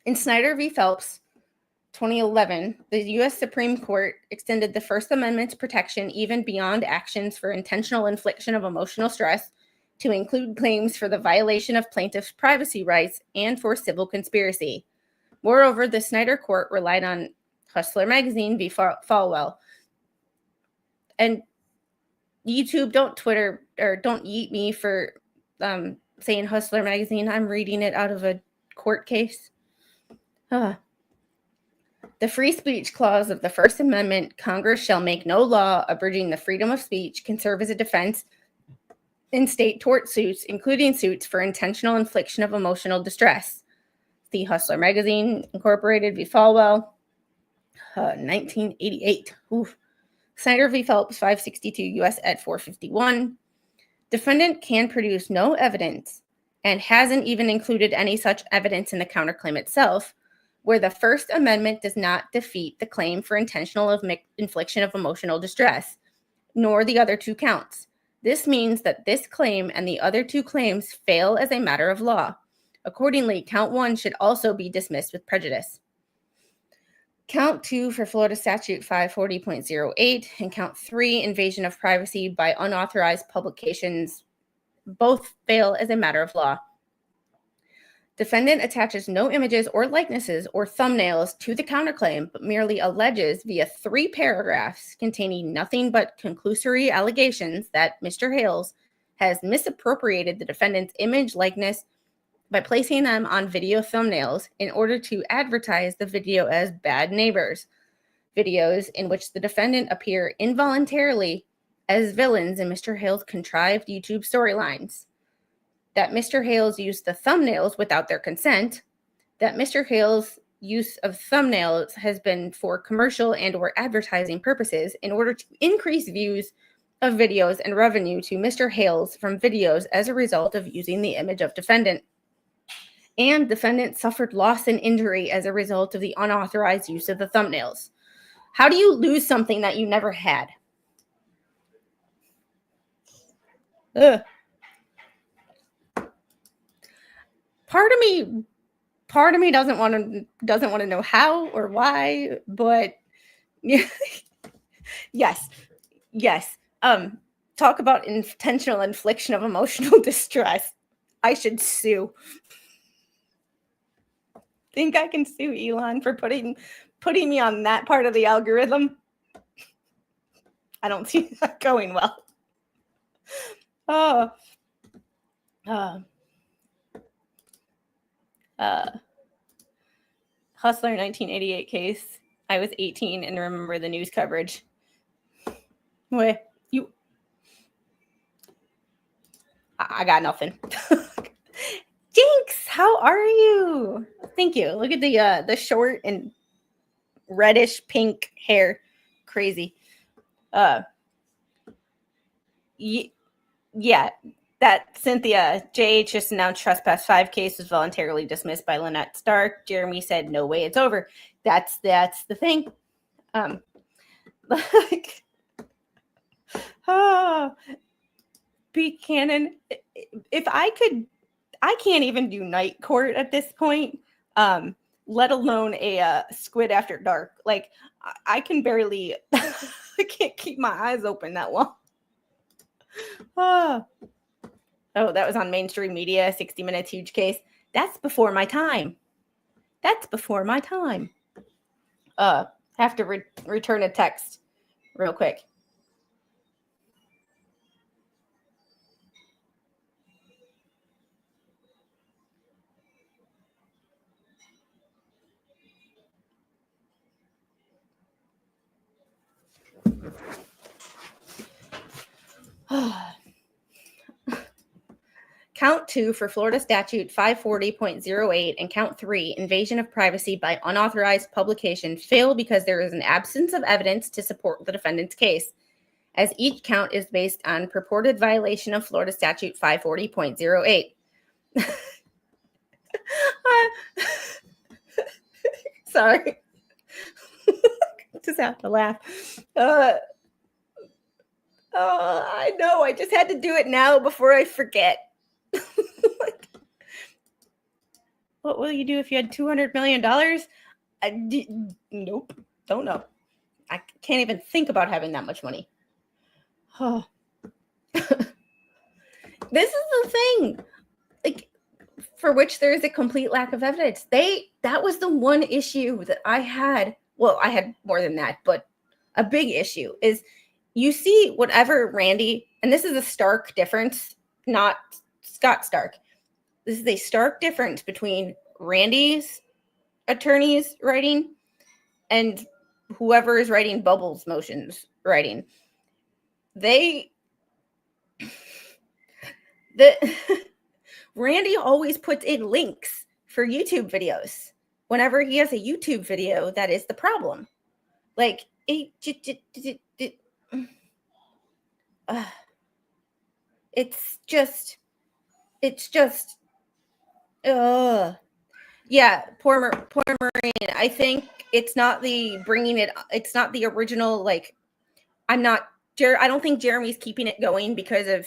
In Snyder v. Phelps, 2011, the U.S. Supreme Court extended the First Amendment's protection even beyond actions for intentional infliction of emotional stress to include claims for the violation of plaintiffs' privacy rights and for civil conspiracy. Moreover, the Snyder court relied on Hustler Magazine v. Falwell. And YouTube, don't Twitter or don't yeet me for saying Hustler Magazine. I'm reading it out of a court case. The free speech clause of the First Amendment, Congress shall make no law abridging the freedom of speech, can serve as a defense in state tort suits, including suits for intentional infliction of emotional distress. The Hustler Magazine, Incorporated v. Falwell, 1988. Oof. Snyder v. Phelps, 562 U.S. at 451. Defendant can produce no evidence and hasn't even included any such evidence in the counterclaim itself, where the First Amendment does not defeat the claim for intentional infliction of emotional distress, nor the other two counts. This means that this claim and the other two claims fail as a matter of law. Accordingly, count 1 should also be dismissed with prejudice. Count 2 for Florida Statute 540.08 and count 3, invasion of privacy by unauthorized publications, both fail as a matter of law. Defendant attaches no images or likenesses or thumbnails to the counterclaim, but merely alleges via 3 paragraphs containing nothing but conclusory allegations that Mr. Hales has misappropriated the defendant's image likeness by placing them on video thumbnails in order to advertise the video as Bad Neighbors, videos in which the defendant appear involuntarily as villains in Mr. Hales' contrived YouTube storylines. That Mr. Hales used the thumbnails without their consent, that Mr. Hales' use of thumbnails has been for commercial and or advertising purposes in order to increase views of videos and revenue to Mr. Hales from videos as a result of using the image of defendant. And defendant suffered loss and injury as a result of the unauthorized use of the thumbnails. How do you lose something that you never had? Ugh. Part of me doesn't want to know how or why, but yes. Talk about intentional infliction of emotional distress. I should sue. Think I can sue Elon for putting me on that part of the algorithm? I don't see that going well. Hustler 1988 case. I was 18 and remember the news coverage. Wait, I got nothing. Jinx, how are you? Thank you. Look at the short and reddish pink hair. Crazy. Yeah, that Cynthia JH just announced trespass 5 case was voluntarily dismissed by Lynette Stark. Jeremy said, "No way, it's over." That's the thing. Buchanan. If I could. I can't even do night court at this point, let alone a Squid After Dark. Like, I can barely, I can't keep my eyes open that long. Oh, that was on mainstream media, 60 Minutes, huge case. That's before my time. That's before my time. Have to return a text real quick. Count 2 for Florida Statute 540.08 and Count 3, invasion of privacy by unauthorized publication, fail because there is an absence of evidence to support the defendant's case, as each count is based on purported violation of Florida Statute 540.08. Sorry. Just have to laugh. I know. I just had to do it now before I forget. What will you do if you had $200 million? Nope. Don't know. I can't even think about having that much money. Oh. This is the thing, like, for which there is a complete lack of evidence. That was the one issue that I had. Well, I had more than that, but a big issue is you see whatever Randy, and this is a stark difference, not Scott Stark. This is a stark difference between Randy's attorney's writing and whoever is writing Bubbles' motions writing. Randy always puts in links for YouTube videos. Whenever he has a YouTube video, that is the problem. Like, it's just, yeah, poor Marine. I think it's not the original, like, I don't think Jeremy's keeping it going to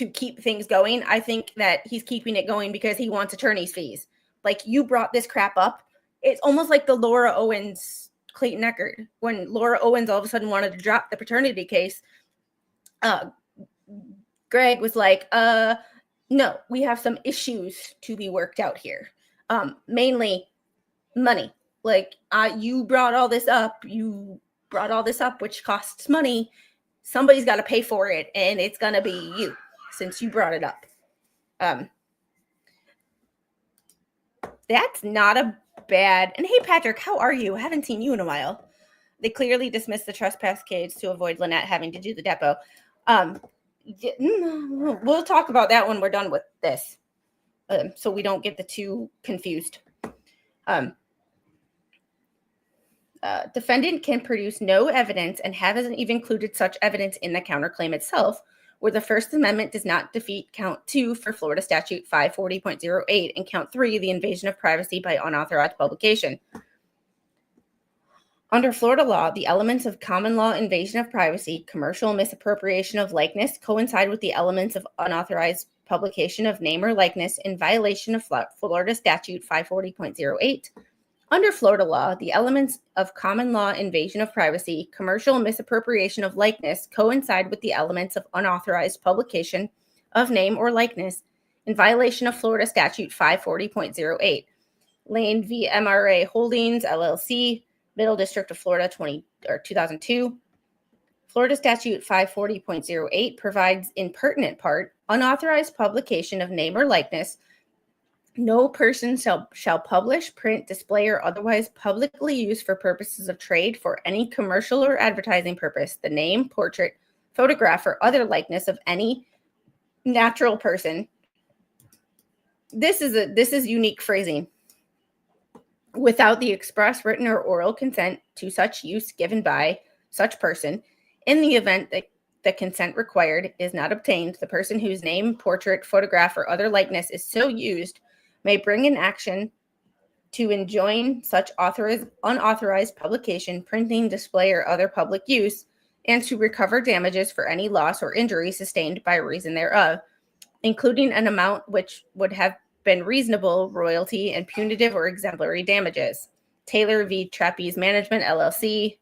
keep things going. I think that he's keeping it going because he wants attorney's fees. Like, you brought this crap up. It's almost like the Laura Owens, Clayton Eckert. When Laura Owens all of a sudden wanted to drop the paternity case, Greg was like, no, we have some issues to be worked out here. Mainly money. Like, you brought all this up, which costs money. Somebody's got to pay for it, and it's going to be you, since you brought it up. That's not a bad... And hey, Patrick, how are you? I haven't seen you in a while. They clearly dismissed the trespass case to avoid Lynette having to do the depot. We'll talk about that when we're done with this, so we don't get the two confused. Defendant can produce no evidence and hasn't even included such evidence in the counterclaim itself, where the First Amendment does not defeat Count 2 for Florida Statute 540.08 and Count 3, the invasion of privacy by unauthorized publication. Under Florida law, the elements of common law invasion of privacy, commercial misappropriation of likeness coincide with the elements of unauthorized publication of name or likeness in violation of Florida Statute 540.08. Under Florida law, the elements of common law invasion of privacy, commercial misappropriation of likeness coincide with the elements of unauthorized publication of name or likeness in violation of Florida Statute 540.08. Lane v. MRA Holdings, LLC, Middle District of Florida, 2002. Florida Statute 540.08 provides, in pertinent part, unauthorized publication of name or likeness. No person shall publish, print, display, or otherwise publicly use for purposes of trade for any commercial or advertising purpose the name, portrait, photograph, or other likeness of any natural person. This is unique phrasing. Without the express written or oral consent to such use given by such person, in the event that the consent required is not obtained, the person whose name, portrait, photograph, or other likeness is so used may bring an action to enjoin such unauthorized publication, printing, display, or other public use, and to recover damages for any loss or injury sustained by reason thereof, including an amount which would have been reasonable, royalty, and punitive or exemplary damages. Taylor v. Trapeze Management, LLC,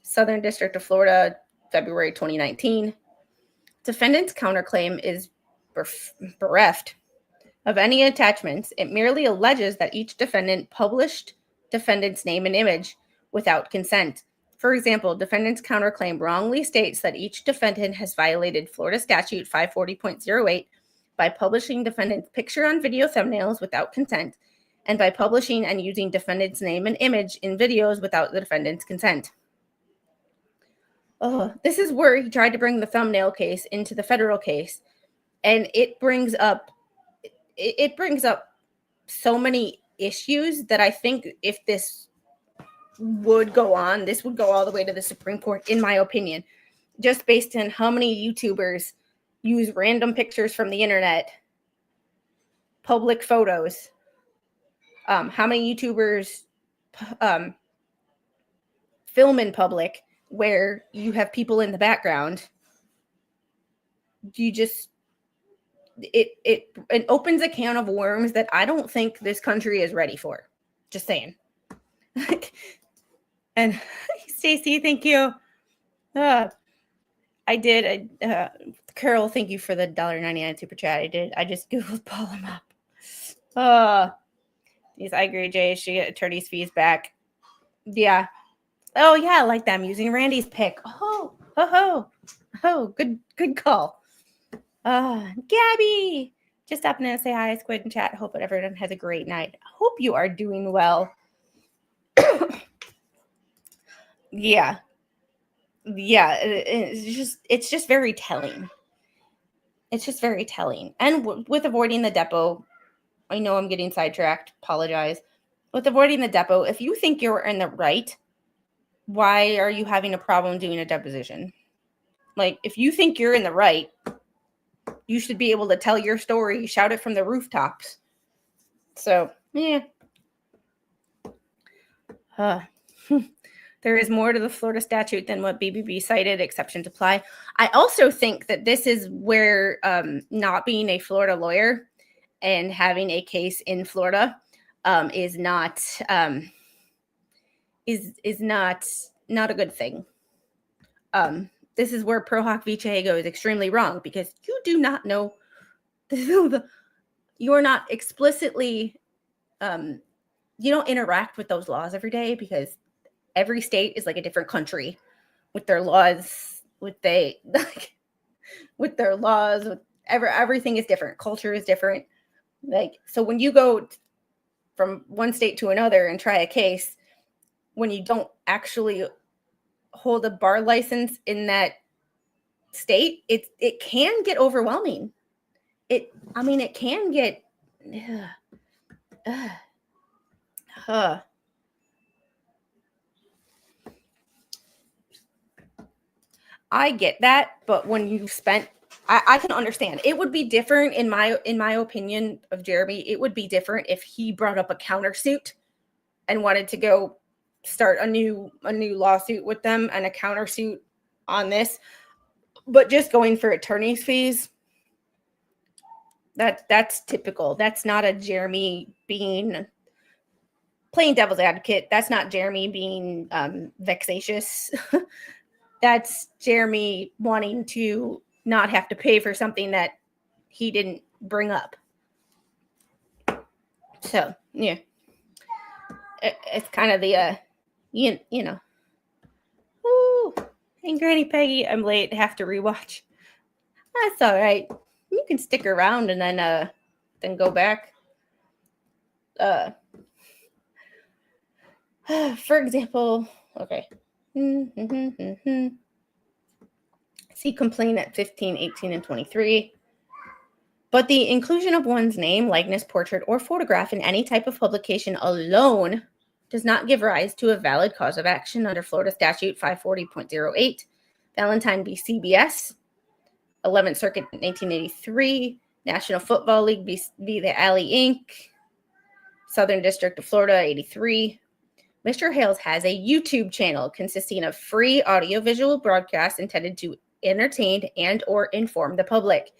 Southern District of Florida, February 2019. Defendant's counterclaim is bereft of any attachments, it merely alleges that each defendant published defendant's name and image without consent. For example, defendant's counterclaim wrongly states that each defendant has violated Florida Statute 540.08 by publishing defendant's picture on video thumbnails without consent and by publishing and using defendant's name and image in videos without the defendant's consent. Oh, this is where he tried to bring the thumbnail case into the federal case, and it brings up so many issues that I think if this would go on, this would go all the way to the Supreme Court, in my opinion, just based on how many YouTubers use random pictures from the internet, public photos, how many YouTubers film in public where you have people in the background. You just it opens a can of worms that I don't think this country is ready for. Just saying. And Stacy, thank you. I did. Carol, thank you for the $1.99 super chat. I did. I just Googled Paul him up. Yes, I agree, Jay. Should get attorney's fees back. Yeah. Oh yeah, I like that. I'm using Randy's pick. Oh, good call. Gabby, just stopping in and say hi, Squid and chat. Hope everyone has a great night. Hope you are doing well. Yeah. It's just very telling. It's just very telling. And with avoiding the depot, I know I'm getting sidetracked. Apologize. With avoiding the depot, if you think you're in the right, why are you having a problem doing a deposition? Like, if you think you're in the right, you should be able to tell your story, shout it from the rooftops. So, yeah. There is more to the Florida statute than what BBB cited. Exceptions apply. I also think that this is where not being a Florida lawyer and having a case in Florida is not a good thing. This is where Pro Hoc Vice goes extremely wrong, because you do not know, you're not explicitly, you don't interact with those laws every day, because every state is like a different country with their laws, everything is different. Culture is different. Like, so when you go from one state to another and try a case, when you don't actually hold a bar license in that state, it can get overwhelming. It can get I get that, but when you've spent, I can understand. It would be different in my opinion of Jeremy. It would be different if he brought up a countersuit and wanted to go start a new lawsuit with them and a countersuit on this. But just going for attorney's fees, that's typical. That's not a Jeremy being playing devil's advocate. That's not Jeremy being vexatious. That's Jeremy wanting to not have to pay for something that he didn't bring up. So, yeah. It's kind of the, you know. Ooh. And Granny Peggy, I'm late. Have to rewatch. That's all right. You can stick around and then go back. For example, okay. See complaint at 15, 18, and 23. But the inclusion of one's name, likeness, portrait, or photograph in any type of publication alone does not give rise to a valid cause of action under Florida Statute 540.08, Valentine v. CBS, 11th Circuit, 1983, National Football League v. the Alley Inc., Southern District of Florida, 83. Mr. Hales has a YouTube channel consisting of free audiovisual broadcasts intended to entertain and or inform the public.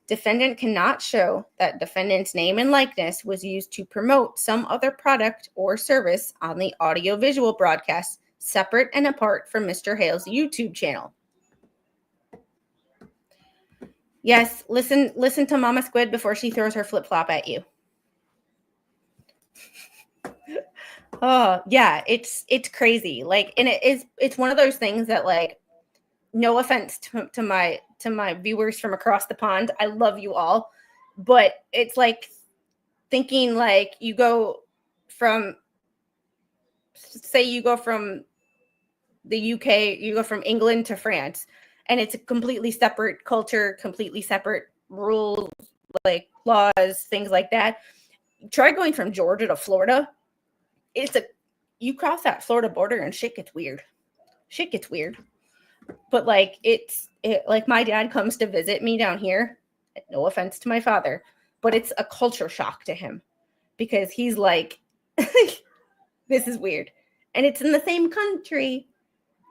Defendant cannot show that defendant's name and likeness was used to promote some other product or service on the audiovisual broadcast, separate and apart from Mr. Hales' YouTube channel. Yes, listen to Mama Squid before she throws her flip-flop at you. Oh, yeah, it's crazy. Like, and it's one of those things that, like, no offense to my viewers from across the pond. I love you all. But it's like thinking like you go from the UK, you go from England to France, and it's a completely separate culture, completely separate rules, like laws, things like that. Try going from Georgia to Florida. You cross that Florida border and shit gets weird. But like like my dad comes to visit me down here. No offense to my father, but it's a culture shock to him because he's like, this is weird. And it's in the same country,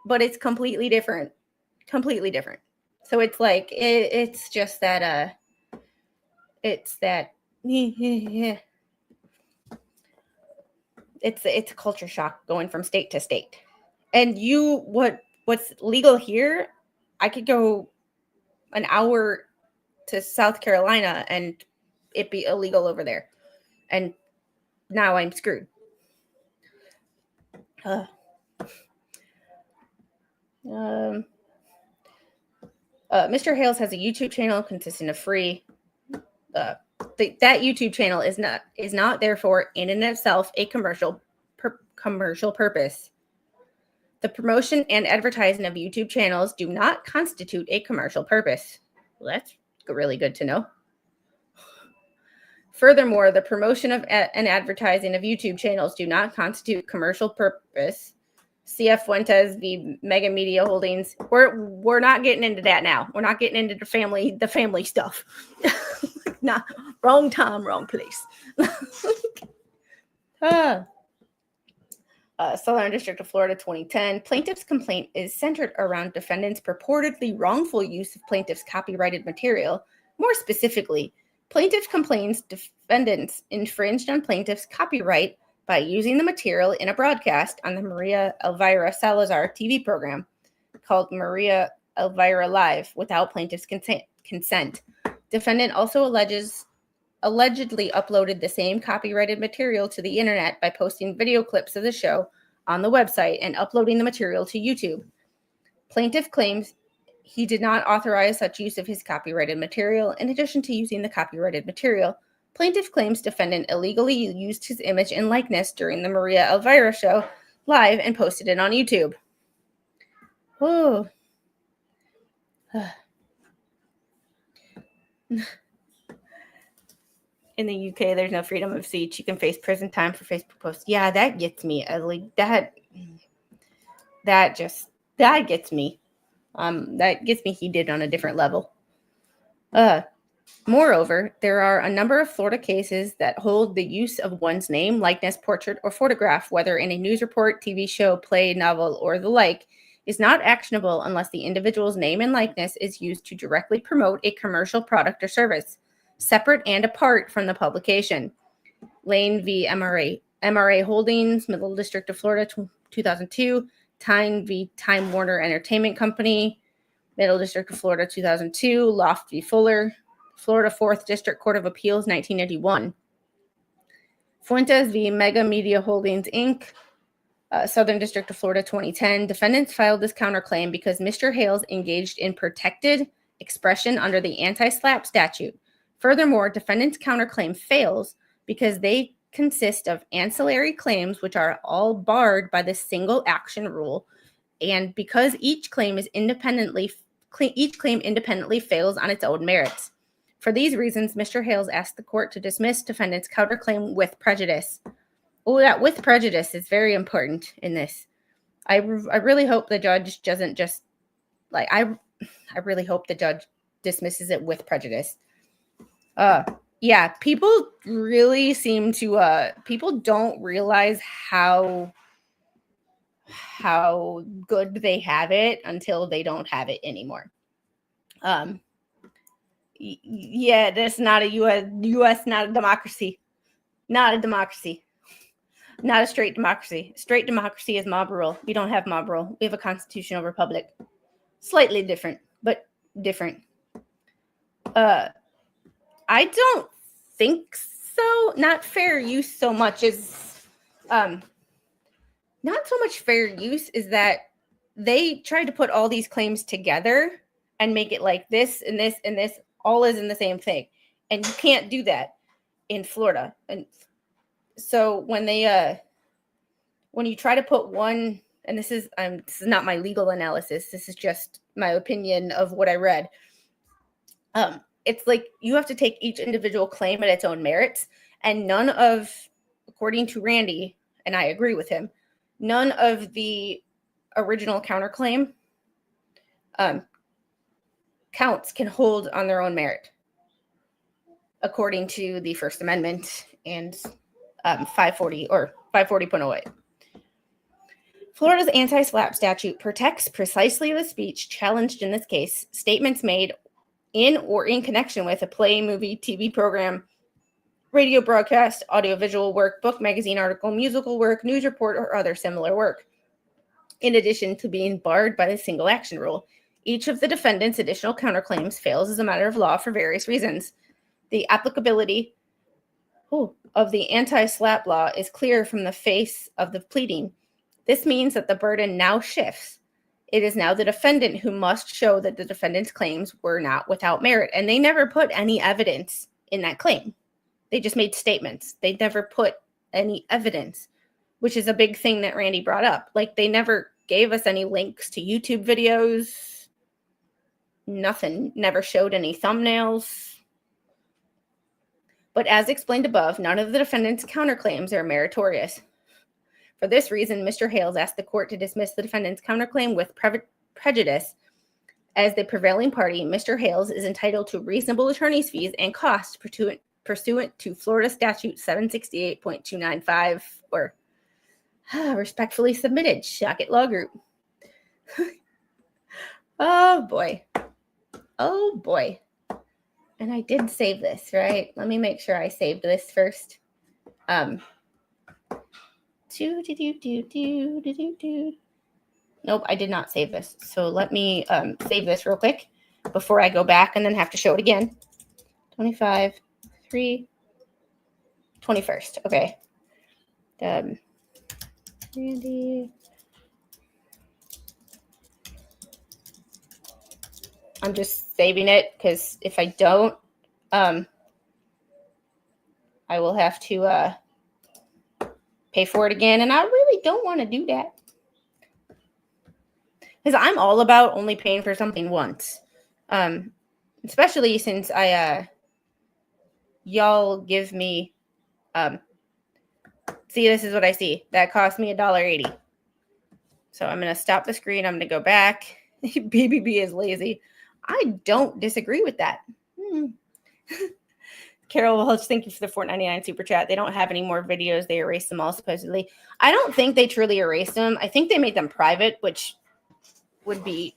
but it's completely different. So it's like it's just that it's that it's a culture shock going from state to state. And what's legal here, I could go an hour to South Carolina and it be illegal over there. And now I'm screwed. Mr. Hales has a YouTube channel consisting of free. That YouTube channel is not therefore in and of itself a commercial purpose. The promotion and advertising of YouTube channels do not constitute a commercial purpose. Well, that's really good to know. Furthermore, the promotion of and advertising of YouTube channels do not constitute commercial purpose. CF Fuentes v. Mega Media Holdings. We're not getting into that now. We're not getting into the family stuff. Nah, wrong time, wrong place. Southern District of Florida, 2010. Plaintiff's complaint is centered around defendants' purportedly wrongful use of plaintiff's copyrighted material. More specifically, plaintiff complains defendants infringed on plaintiff's copyright by using the material in a broadcast on the Maria Elvira Salazar TV program called Maria Elvira Live without plaintiff's consent. Defendant also allegedly uploaded the same copyrighted material to the internet by posting video clips of the show on the website and uploading the material to YouTube. Plaintiff claims he did not authorize such use of his copyrighted material. In addition to using the copyrighted material, plaintiff claims defendant illegally used his image and likeness during the Maria Elvira show live and posted it on YouTube. Oh. In the UK, there's no freedom of speech. You can face prison time for Facebook posts. Yeah, that gets me. That gets me. That gets me heated on a different level. Moreover, there are a number of Florida cases that hold the use of one's name, likeness, portrait, or photograph, whether in a news report, TV show, play, novel, or the like, is not actionable unless the individual's name and likeness is used to directly promote a commercial product or service, separate and apart from the publication. Lane v. MRA Holdings, Middle District of Florida, 2002. Tyne v. Time Warner Entertainment Company, Middle District of Florida, 2002. Loft v. Fuller, Florida 4th District Court of Appeals, 1981. Fuentes v. Mega Media Holdings, Inc., Southern District of Florida, 2010. Defendants filed this counterclaim because Mr. Hales engaged in protected expression under the Anti-SLAPP statute. Furthermore, defendants' counterclaim fails because they consist of ancillary claims which are all barred by the single action rule, and because each claim independently fails on its own merits. For these reasons, Mr. Hales asked the court to dismiss defendant's counterclaim with prejudice. Oh, that with prejudice is very important in this. I really hope the judge doesn't just like I really hope the judge dismisses it with prejudice. Yeah, people really seem to people don't realize how good they have it until they don't have it anymore. Yeah, that's not a US, not a democracy. Not a democracy. Not a straight democracy. Straight democracy is mob rule. We don't have mob rule. We have a constitutional republic. Slightly different, but different. I don't think so. Not fair use so much as, not so much fair use is that they tried to put all these claims together and make it like this and this and this all is in the same thing. And you can't do that in Florida. And so when they, when you try to put one, and this is not my legal analysis, this is just my opinion of what I read. It's like you have to take each individual claim at its own merits, and none of, according to Randy, and I agree with him, none of the original counterclaim counts can hold on their own merit, according to the First Amendment and 540 or 540.08. Florida's anti-SLAPP statute protects precisely the speech challenged in this case, statements made in or in connection with a play, movie, TV program, radio broadcast, audiovisual work, book, magazine article, musical work, news report, or other similar work. In addition to being barred by the single action rule, each of the defendant's additional counterclaims fails as a matter of law for various reasons. The applicability of the anti-SLAPP law is clear from the face of the pleading. This means that the burden now shifts. It is now the defendant who must show that the defendant's claims were not without merit. And they never put any evidence in that claim. They just made statements. They never put any evidence, which is a big thing that Randy brought up. Like, they never gave us any links to YouTube videos. Nothing. Never showed any thumbnails. But as explained above, none of the defendant's counterclaims are meritorious. For this reason, Mr. Hales asked the court to dismiss the defendant's counterclaim with prejudice. As the prevailing party, Mr. Hales is entitled to reasonable attorney's fees and costs pursuant to Florida Statute 768.295, or respectfully submitted, Shockett Law Group. Oh, boy. Oh, boy. And I did save this, right? Let me make sure I saved this first. Nope, I did not save this. So let me save this real quick before I go back and then have to show it again. 25, 3, 21st. Okay. Randy. I'm just saving it because if I don't, I will have to pay for it again. And I really don't want to do that. Because I'm all about only paying for something once. Especially since y'all give me, see, this is what I see. That cost me $1.80. So I'm going to stop the screen. I'm going to go back. BBB is lazy. I don't disagree with that. Carol Welch, thank you for the $4.99 super chat. They don't have any more videos. They erased them all, supposedly. I don't think they truly erased them. I think they made them private, which would be,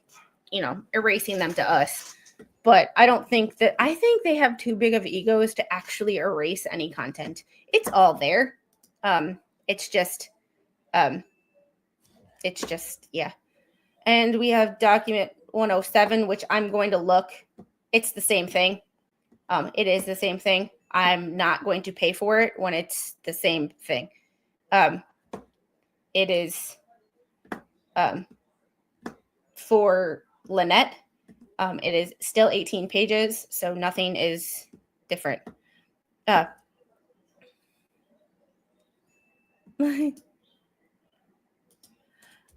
erasing them to us. But I don't think that, I think they have too big of egos to actually erase any content. It's all there. It's just, yeah. And we have document 107, which I'm going to look. It's the same thing. It is the same thing. I'm not going to pay for it when it's the same thing. It is for Lynette. It is still 18 pages, so nothing is different.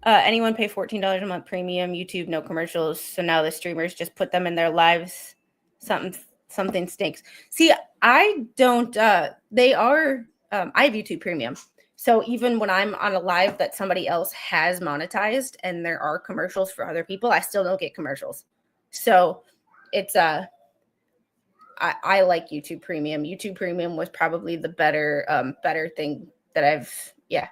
Anyone pay $14 a month premium? YouTube, no commercials. So now the streamers just put them in their lives. Something stinks. See, I don't, I have YouTube Premium. So even when I'm on a live that somebody else has monetized and there are commercials for other people, I still don't get commercials. So it's, I like YouTube Premium. YouTube Premium was probably the better thing that I've, yeah.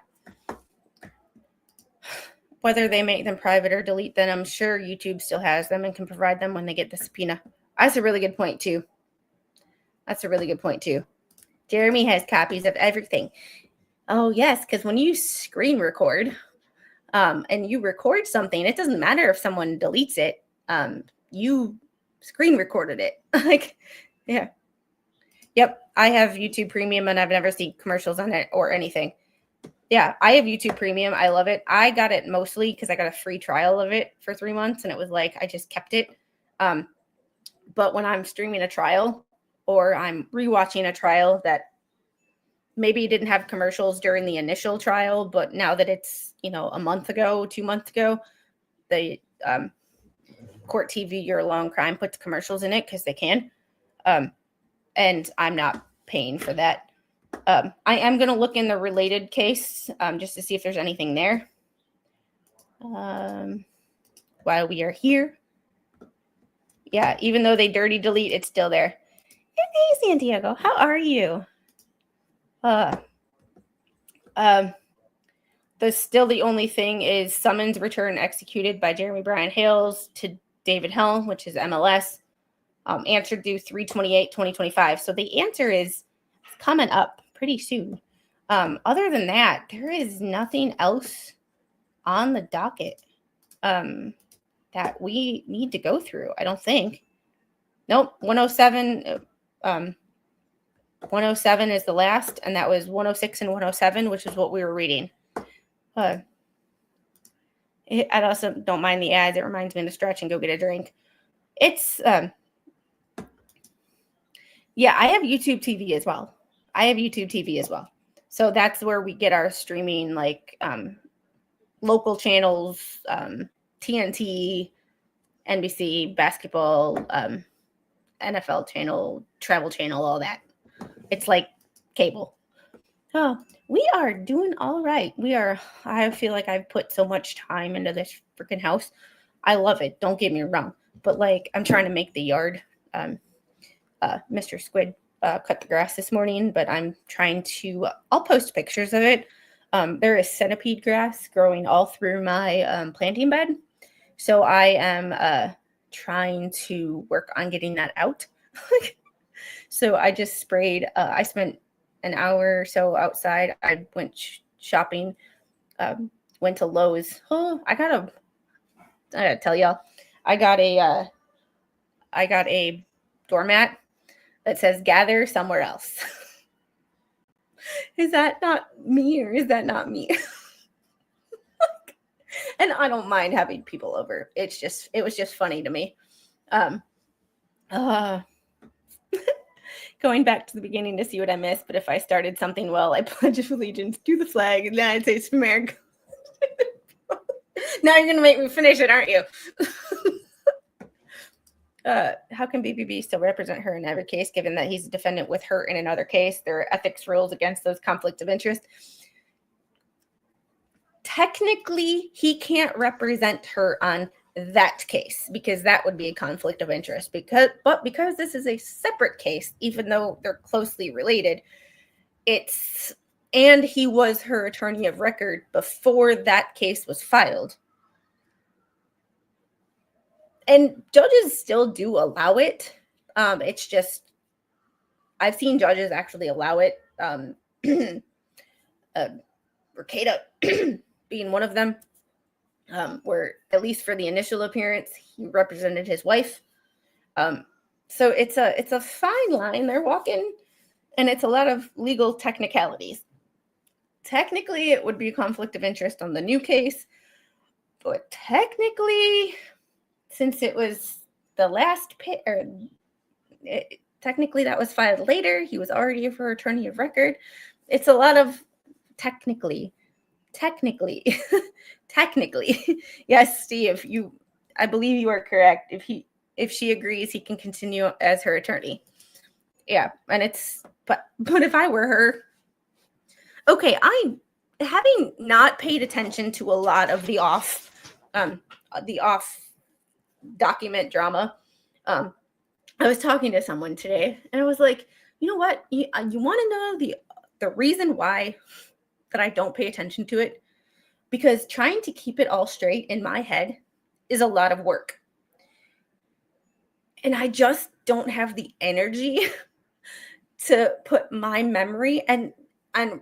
Whether they make them private or delete them, I'm sure YouTube still has them and can provide them when they get the subpoena. That's a really good point, too. Jeremy has copies of everything. Oh, yes, because when you screen record and you record something, it doesn't matter if someone deletes it. You screen recorded it. Like, yeah. Yep. I have YouTube Premium and I've never seen commercials on it or anything. Yeah, I have YouTube Premium. I love it. I got it mostly because I got a free trial of it for 3 months, and it was like I just kept it. But when I'm streaming a trial or I'm rewatching a trial that maybe didn't have commercials during the initial trial, but now that it's, a month ago, 2 months ago, the Court TV Your Long Crime puts commercials in it because they can. And I'm not paying for that. I am going to look in the related case just to see if there's anything there. While we are here. Yeah, even though they dirty delete, it's still there. Hey, Santiago, how are you? Still the only thing is summons return executed by Jeremy Bryan Hales to David Helm, which is MLS. Answer due 3/28/2025. So the answer is coming up pretty soon. Other than that, there is nothing else on the docket that we need to go through, I don't think. Nope, 107. 107 is the last, and that was 106 and 107, which is what we were reading. I also don't mind the ads. It reminds me to stretch and go get a drink. It's yeah, I have YouTube TV as well. So that's where we get our streaming, like local channels, TNT, NBC, basketball, NFL channel, travel channel, all that. It's like cable. Oh, we are doing all right. I feel like I've put so much time into this freaking house. I love it. Don't get me wrong. But like, I'm trying to make the yard. Mr. Squid cut the grass this morning, but I'm trying to, I'll post pictures of it. There is centipede grass growing all through my planting bed. So I am trying to work on getting that out. So I just sprayed, I spent an hour or so outside. I went shopping, went to Lowe's. Oh, I gotta tell y'all, I got a doormat that says gather somewhere else. Is that not me or is that not me? And I don't mind having people over. It was just funny to me. Going back to the beginning to see what I missed, but if I started something well, I pledge allegiance to the flag of the United States of America. Now you're going to make me finish it, aren't you? How can BBB still represent her in every case, given that he's a defendant with her in another case? There are ethics rules against those conflicts of interest. Technically, he can't represent her on that case because that would be a conflict of interest. Because this is a separate case, even though they're closely related, and he was her attorney of record before that case was filed. And judges still do allow it. It's just, I've seen judges actually allow it. Ricada being one of them, where at least for the initial appearance, he represented his wife. So it's a fine line they're walking, and it's a lot of legal technicalities. Technically, it would be a conflict of interest on the new case, but technically, since it was the last technically that was filed later, he was already her attorney of record. It's a lot of technically. Yes, Steve, I believe you are correct. If she agrees, he can continue as her attorney. Yeah, and but if I were her, okay, having not paid attention to a lot of the off document drama. I was talking to someone today, and I was like, you know what? You want to know the reason why that I don't pay attention to it? Because trying to keep it all straight in my head is a lot of work. And I just don't have the energy to put my memory, and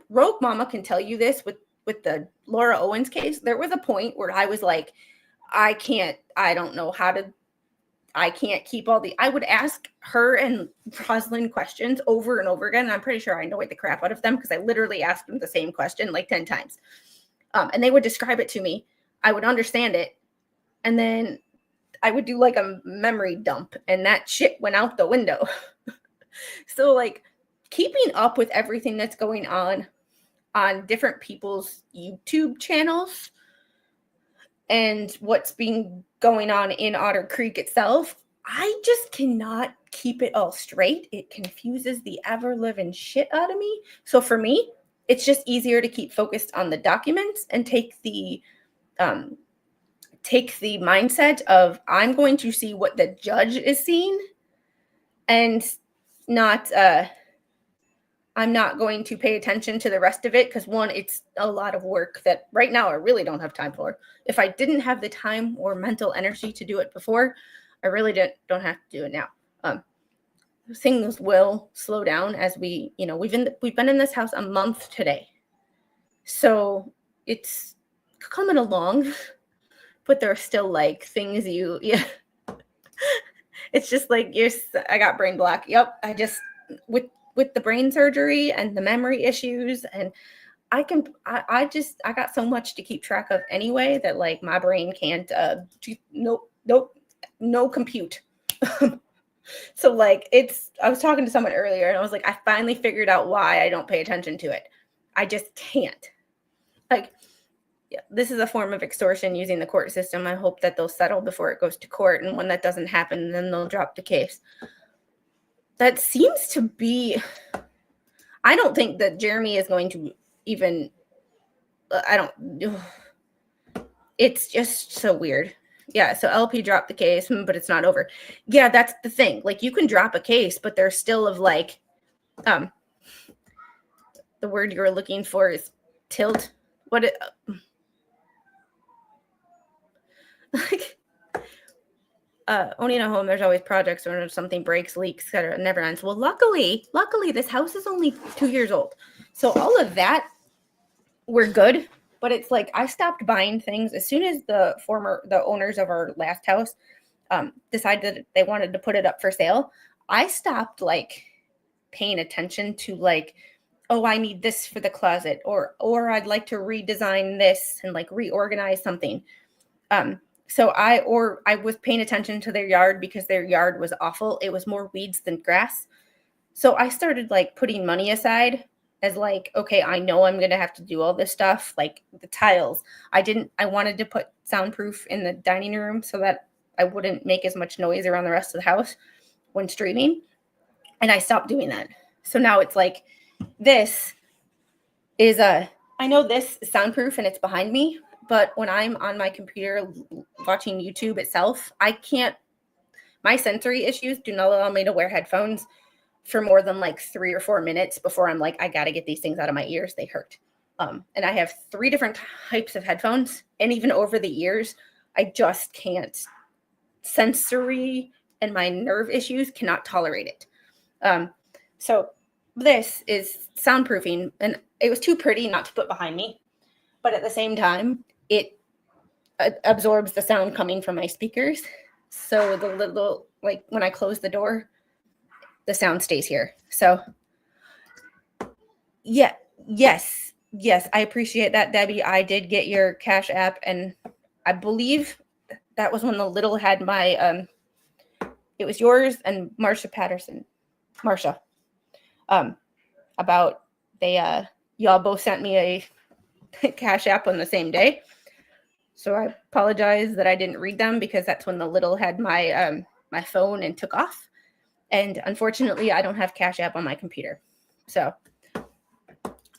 Rogue Mama can tell you this with the Laura Owens case. There was a point where I was like, I don't know how to I can't keep I would ask her and Rosalind questions over and over again. And I'm pretty sure I annoyed the crap out of them because I literally asked them the same question like 10 times. And they would describe it to me. I would understand it. And then I would do like a memory dump and that shit went out the window. So like keeping up with everything that's going on different people's YouTube channels and what's been going on in Otter Creek itself, I just cannot keep it all straight. It confuses the ever-living shit out of me. So for me, it's just easier to keep focused on the documents and take the mindset of I'm going to see what the judge is seeing and not I'm not going to pay attention to the rest of it because one, it's a lot of work that right now I really don't have time for. If I didn't have the time or mental energy to do it before, I really don't have to do it now. Things will slow down as we've been in this house a month today. So it's coming along, but there are still like things it's just like I got brain block. Yep. I just with the brain surgery and the memory issues and I got so much to keep track of anyway that like my brain can't no compute. So like I was talking to someone earlier and I was like, I finally figured out why I don't pay attention to it. I just can't. Like, yeah, this is a form of extortion using the court system. I hope that they'll settle before it goes to court. And when that doesn't happen, then they'll drop the case. That seems to be, I don't think that Jeremy is going to even, it's just so weird. Yeah, so LP dropped the case, but it's not over. Yeah, that's the thing. Like, you can drop a case, but there's still of like, the word you're looking for is tilt. Like, owning a home, there's always projects or something breaks, leaks, etc. It never ends. Well, luckily, this house is only 2 years old. So all of that, we're good. But it's like I stopped buying things as soon as the owners of our last house decided that they wanted to put it up for sale. I stopped like paying attention to like, oh, I need this for the closet, or I'd like to redesign this and like reorganize something. So I was paying attention to their yard because their yard was awful. It was more weeds than grass. So I started like putting money aside as like, okay, I know I'm going to have to do all this stuff, like the tiles. I wanted to put soundproof in the dining room so that I wouldn't make as much noise around the rest of the house when streaming. And I stopped doing that. So now it's like, this is I know this is soundproof and it's behind me, but when I'm on my computer watching YouTube itself, my sensory issues do not allow me to wear headphones for more than like 3 or 4 minutes before I'm like, I got to get these things out of my ears. They hurt. And I have 3 different types of headphones. And even over the years, I just can't. Sensory and my nerve issues cannot tolerate it. So this is soundproofing. And it was too pretty not to put behind me. But at the same time, it absorbs the sound coming from my speakers. So the little, like when I close the door, the sound stays here. So yeah, yes, I appreciate that, Debbie. I did get your Cash App, and I believe that was when the little had my it was yours and Marsha about y'all both sent me a Cash App on the same day. So I apologize that I didn't read them because that's when the little had my my phone and took off. And unfortunately, I don't have Cash App on my computer. So,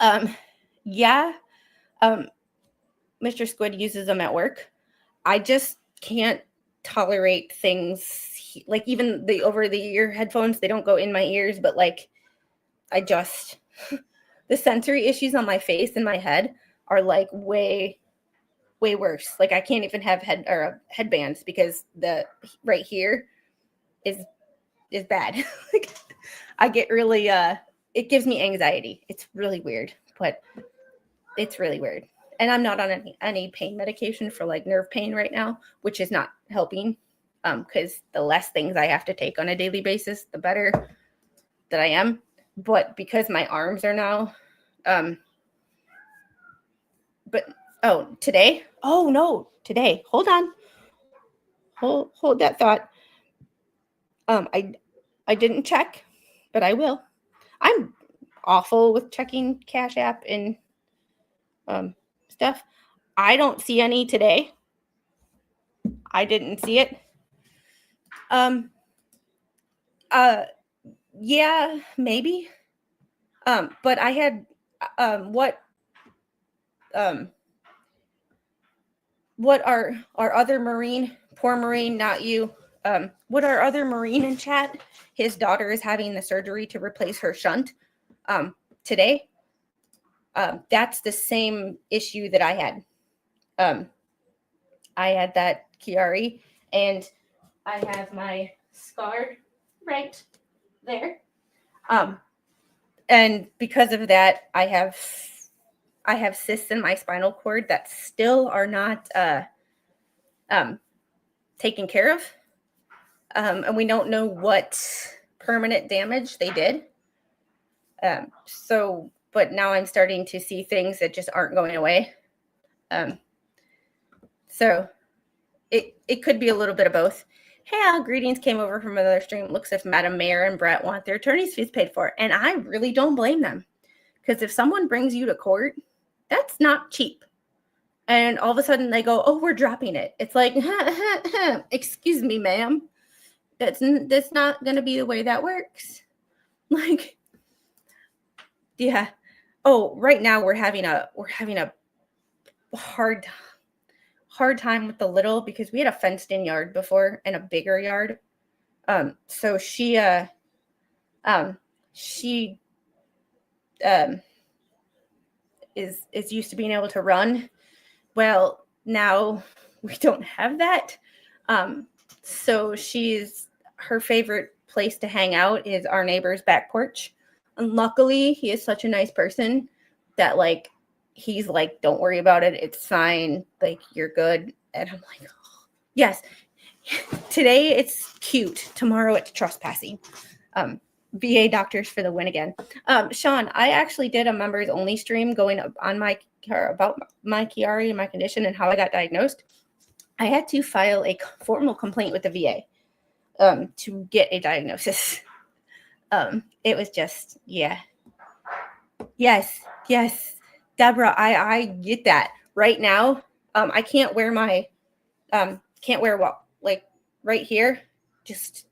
Mr. Squid uses them at work. I just can't tolerate things like even the over-the-ear headphones. They don't go in my ears, but like the sensory issues on my face and my head are like way worse. Like I can't even have headbands because the right here is bad. Like I get really it gives me anxiety. It's really weird, but it's really weird. And I'm not on any pain medication for like nerve pain right now, which is not helping. because the less things I have to take on a daily basis, the better that I am. But because my arms are now, today? Oh no, today. Hold on. Hold that thought. I didn't check, but I will. I'm awful with checking Cash App and stuff. I don't see any today. I didn't see it. Yeah, maybe. But I had what our other Marine, poor Marine, not you. What our other Marine in chat, his daughter is having the surgery to replace her shunt today. That's the same issue that I had. I had that Chiari, and I have my scar right there. And because of that, I have cysts in my spinal cord that still are not taken care of. And we don't know what permanent damage they did. But now I'm starting to see things that just aren't going away. So it could be a little bit of both. Hey, Al, greetings, came over from another stream. Looks if Madam Mayor and Brett want their attorney's fees paid for. And I really don't blame them. Because if someone brings you to court, that's not cheap. And all of a sudden they go, oh, we're dropping it. It's like, excuse me, ma'am. That's not going to be the way that works. Like, yeah. Oh, right now we're having a hard time with the little, because we had a fenced in yard before and a bigger yard. So she is used to being able to run. Well, now we don't have that. So her favorite place to hang out is our neighbor's back porch. And luckily he is such a nice person that like, he's like, don't worry about it. It's fine. Like, you're good. And I'm like, oh, yes. Today it's cute. Tomorrow it's trespassing. VA doctors for the win again. Sean, I actually did a members only stream going on about my Chiari and my condition and how I got diagnosed. I had to file a formal complaint with the VA to get a diagnosis. It was just, yeah. Yes. Deborah, I get that. Right now, I can't wear like right here, just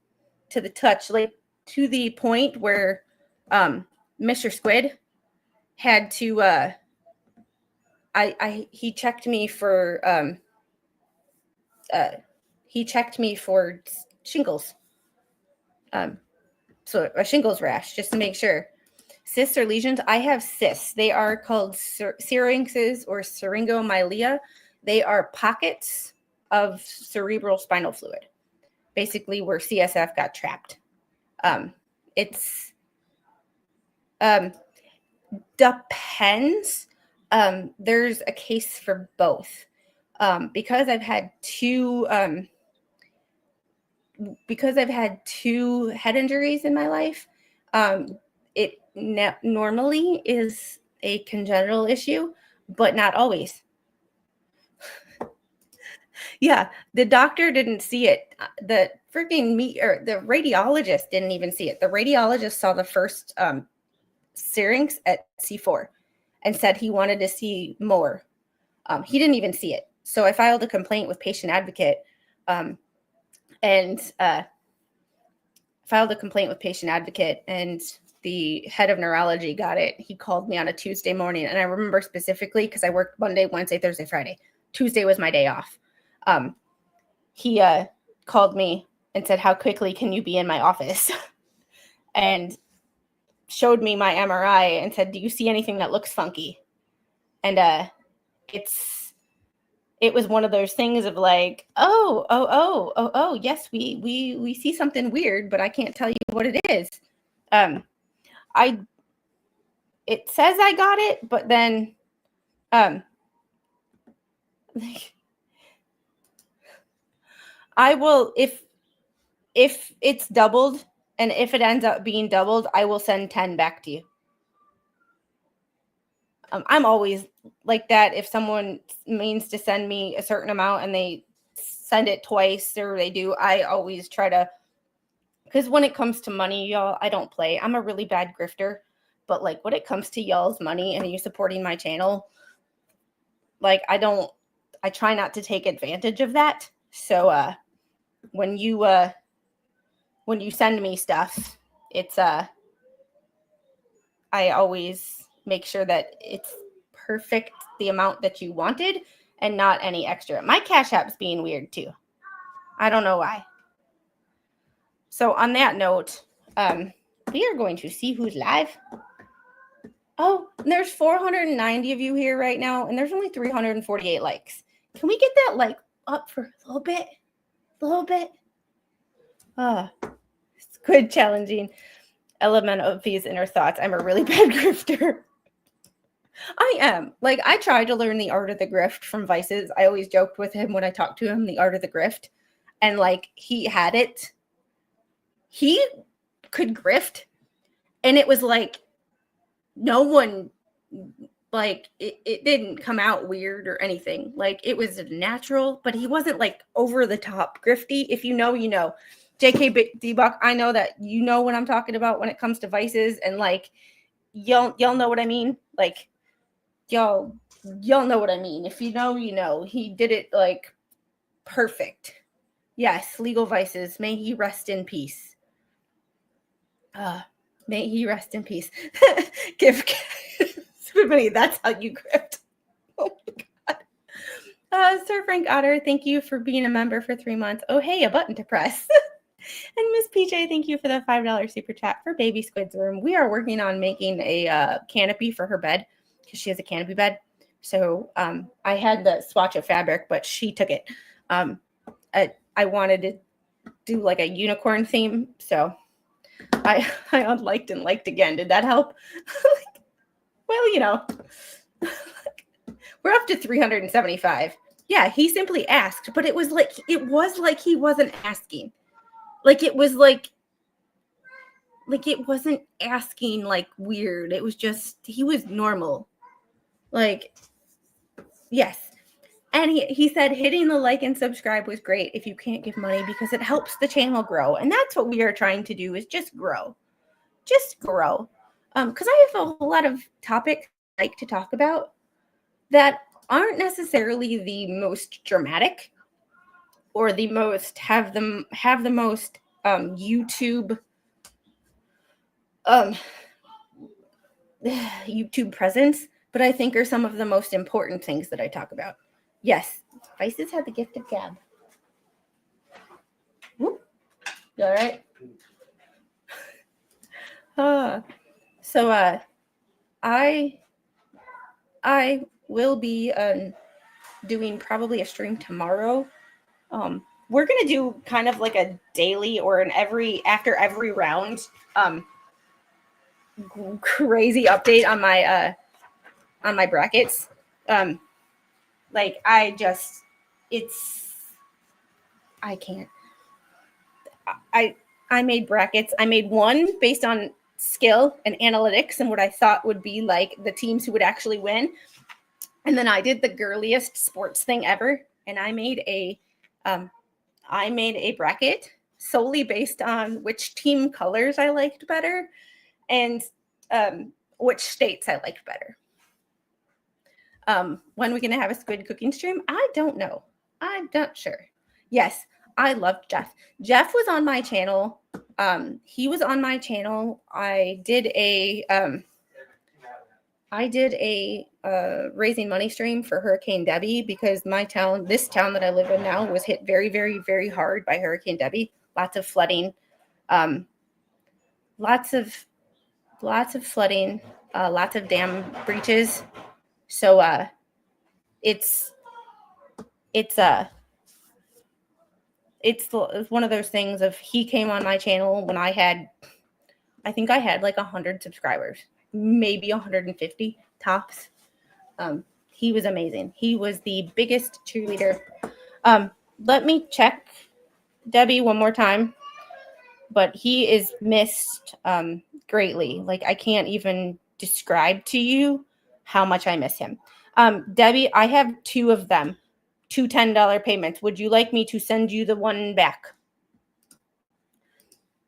to the touch, like to the point where Mr. Squid had to he checked me for shingles. So a shingles rash, just to make sure. Cysts or lesions, I have cysts. They are called syrinxes or syringomyelia. They are pockets of cerebral spinal fluid, basically where CSF got trapped. It's depends. There's a case for both. Because I've had two head injuries in my life, it normally is a congenital issue, but not always. Yeah, the doctor didn't see it. The radiologist didn't even see it. The radiologist saw the first syrinx at C4 and said he wanted to see more. He didn't even see it. So I filed a complaint with Patient Advocate, and the head of neurology got it. He called me on a Tuesday morning, and I remember specifically because I worked Monday, Wednesday, Thursday, Friday. Tuesday was my day off. He called me and said, how quickly can you be in my office? And showed me my MRI and said, do you see anything that looks funky? And it was one of those things of like, oh, yes, we see something weird, but I can't tell you what it is. It says I got it, but then I will, if if it's doubled and if it ends up being doubled, I will send 10 back to you. I'm always like that. If someone means to send me a certain amount and they send it twice or they do, I always try to, because when it comes to money, y'all, I don't play. I'm a really bad grifter, but like when it comes to y'all's money and you supporting my channel, like I try not to take advantage of that. So when you send me stuff, it's I always make sure that it's perfect, the amount that you wanted, and not any extra. My Cash App's being weird too. I don't know why. So on that note, we are going to see who's live. Oh, there's 490 of you here right now, and there's only 348 likes. Can we get that like up for a little bit? A little bit? It's good challenging element of these inner thoughts. I'm a really bad grifter. I am. Like, I tried to learn the art of the grift from Vices. I always joked with him when I talked to him, the art of the grift. And, like, he had it. He could grift. And it was like, no one, like, it didn't come out weird or anything. Like, it was natural, but he wasn't, like, over the top grifty. If you know, you know. JK D-Buck, I know that you know what I'm talking about when it comes to Vices. And, like, y'all know what I mean? Like, y'all know what I mean. If you know, you know. He did it like perfect. Yes, Legal Vices. May he rest in peace. May he rest in peace. Give Swimmy, that's how you grift. Oh my God. Sir Frank Otter, thank you for being a member for 3 months. Oh, hey, a button to press. And Miss PJ, thank you for the $5 super chat for Baby Squid's room. We are working on making a canopy for her bed, because she has a canopy bed. So I had the swatch of fabric, but she took it. I wanted to do like a unicorn theme. So I unliked and liked again. Did that help? Well, you know, we're up to 375. Yeah, he simply asked, but it was like he wasn't asking. Like it was like it wasn't asking like weird. It was just, he was normal. Like, yes. And he said hitting the like and subscribe was great if you can't give money, because it helps the channel grow. And that's what we are trying to do, is just grow. Just grow. Because I have a whole lot of topics I like to talk about that aren't necessarily the most dramatic or the most have the most YouTube YouTube presence, but I think are some of the most important things that I talk about. Yes, Vices had the gift of gab. Whoop. You all right? So I will be doing probably a stream tomorrow. We're gonna do kind of like a daily or after every round crazy update on my brackets. Like I can't. I made brackets. I made one based on skill and analytics and what I thought would be like the teams who would actually win. And then I did the girliest sports thing ever, and I made a bracket solely based on which team colors I liked better and which states I liked better. When we're going to have a squid cooking stream? I don't know. I'm not sure. Yes, I loved Jeff. Jeff was on my channel. He was on my channel. I did a raising money stream for Hurricane Debbie, because this town that I live in now, was hit very, very, very hard by Hurricane Debbie. Lots of flooding, lots of flooding, lots of dam breaches. So it's one of those things of, he came on my channel when I think I had like 100 subscribers, maybe 150 tops. He was amazing. He was the biggest cheerleader. Let me check Debbie one more time. but he is missed greatly. Like, I can't even describe to you how much I miss him. Debbie, I have 2 of them, 2 $10 payments. Would you like me to send you the one back?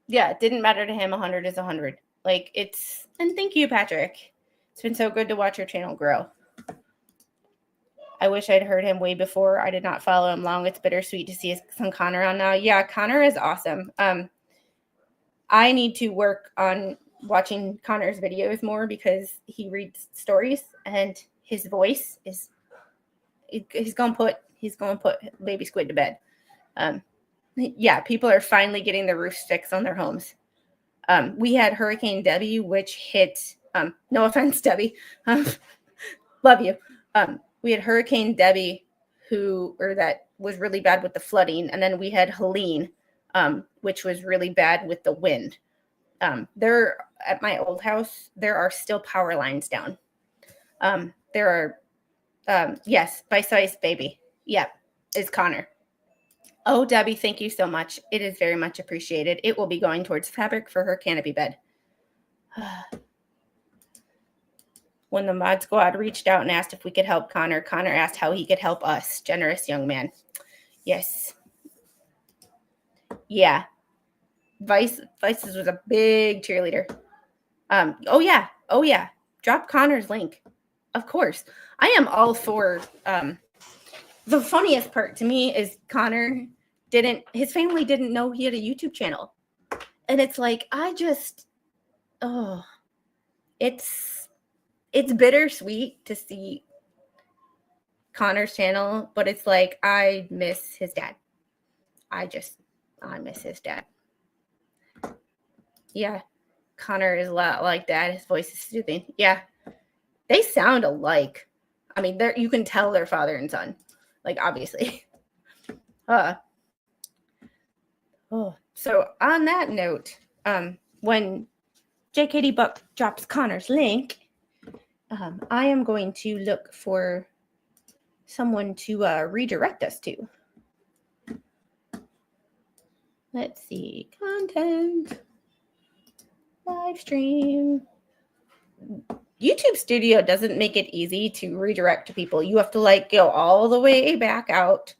Yeah, it didn't matter to him. 100 is 100. Like, and thank you, Patrick. It's been so good to watch your channel grow. I wish I'd heard him way before. I did not follow him long. It's bittersweet to see his son Connor on now. Yeah, Connor is awesome. I need to work on watching Connor's videos more because he reads stories and his voice is he's gonna put baby squid to bed. Yeah, people are finally getting the roofs fixed on their homes. We had Hurricane Debbie, which hit no offense, Debbie. Love you. We had Hurricane Debbie that was really bad with the flooding, and then we had Helene, which was really bad with the wind. There at my old house, there are still power lines down. There are, yes, Bite-Size Baby. Yep, is Connor. Oh, Debbie, thank you so much. It is very much appreciated. It will be going towards fabric for her canopy bed. When the mod squad reached out and asked if we could help Connor, Connor asked how he could help us. Generous young man. Yes. Yeah. Vices was a big cheerleader. Oh yeah. Drop Connor's link. Of course. I am all for the funniest part to me is Connor his family didn't know he had a YouTube channel. And it's like, it's bittersweet to see Connor's channel, but it's like, I miss his dad. I miss his dad. Yeah. Connor is a lot like dad. His voice is soothing. Yeah. They sound alike. I mean, you can tell they're father and son. Like, obviously. So on that note, when JKD Buck drops Connor's link, I am going to look for someone to redirect us to. Let's see. Content. Live stream. YouTube Studio doesn't make it easy to redirect to people. You have to go all the way back out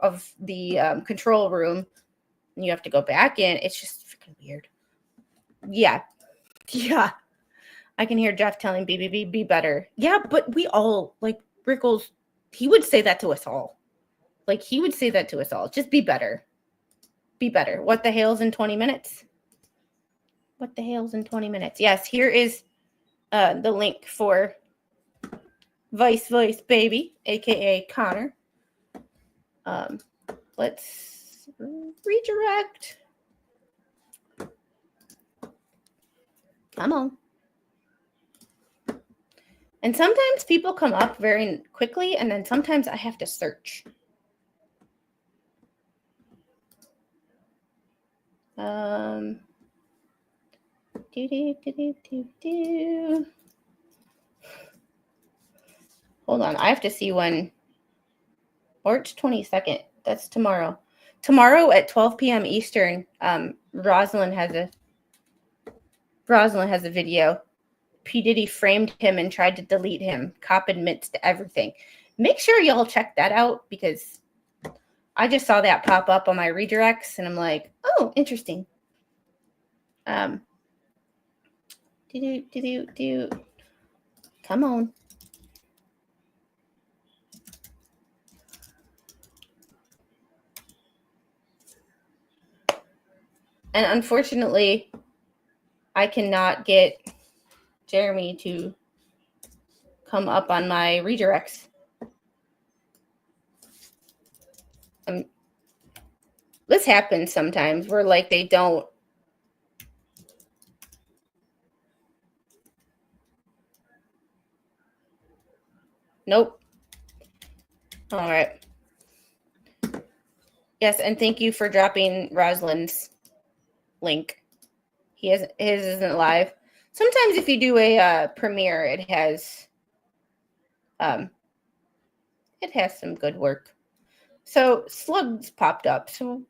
of the control room. And you have to go back in. It's just freaking weird. Yeah. I can hear Jeff telling BBB, be better. Yeah, but we all, Rickles, he would say that to us all. Just be better. Be better. What the hell's in 20 minutes? Yes, here is the link for Vice Voice Baby, aka Connor. Let's redirect. Come on. And sometimes people come up very quickly, and then sometimes I have to search. Hold on, I have to see when. March 22nd. That's tomorrow. Tomorrow at 12 p.m. Eastern, Rosalind has a video. P. Diddy framed him and tried to delete him. Cop admits to everything. Make sure y'all check that out because I just saw that pop up on my redirects and I'm like, oh, interesting. Come on. And unfortunately, I cannot get Jeremy to come up on my redirects. This happens sometimes where they don't. Nope. All right. Yes, and thank you for dropping Rosalind's link. His isn't live. Sometimes if you do a premiere, it has some good work. So Slug's popped up. So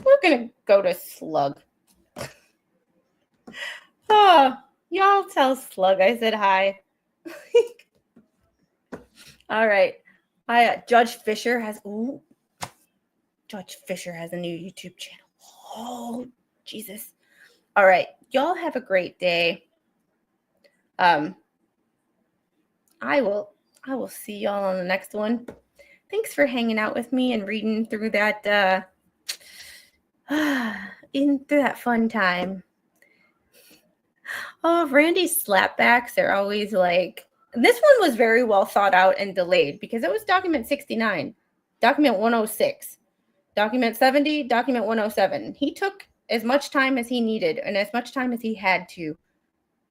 we're gonna go to Slug. Oh, y'all tell Slug I said hi. All right. Judge Fisher has a new YouTube channel. Oh, Jesus. All right. Y'all have a great day. I will see y'all on the next one. Thanks for hanging out with me and reading through that through that fun time. Oh, Randy's slapbacks are always like, this one was very well thought out and delayed because it was document 69, document 106, document 70, document 107. He took as much time as he needed and as much time as he had to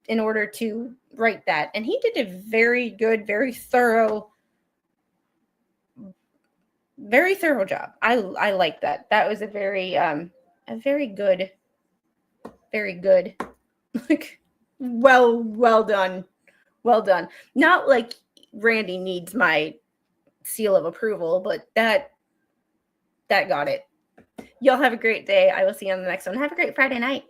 in order to write that. And he did a very good, very thorough job. I like that. That was a very good, like, well done. Well done. Not like Randy needs my seal of approval, but that got it. Y'all have a great day. I will see you on the next one. Have a great Friday night.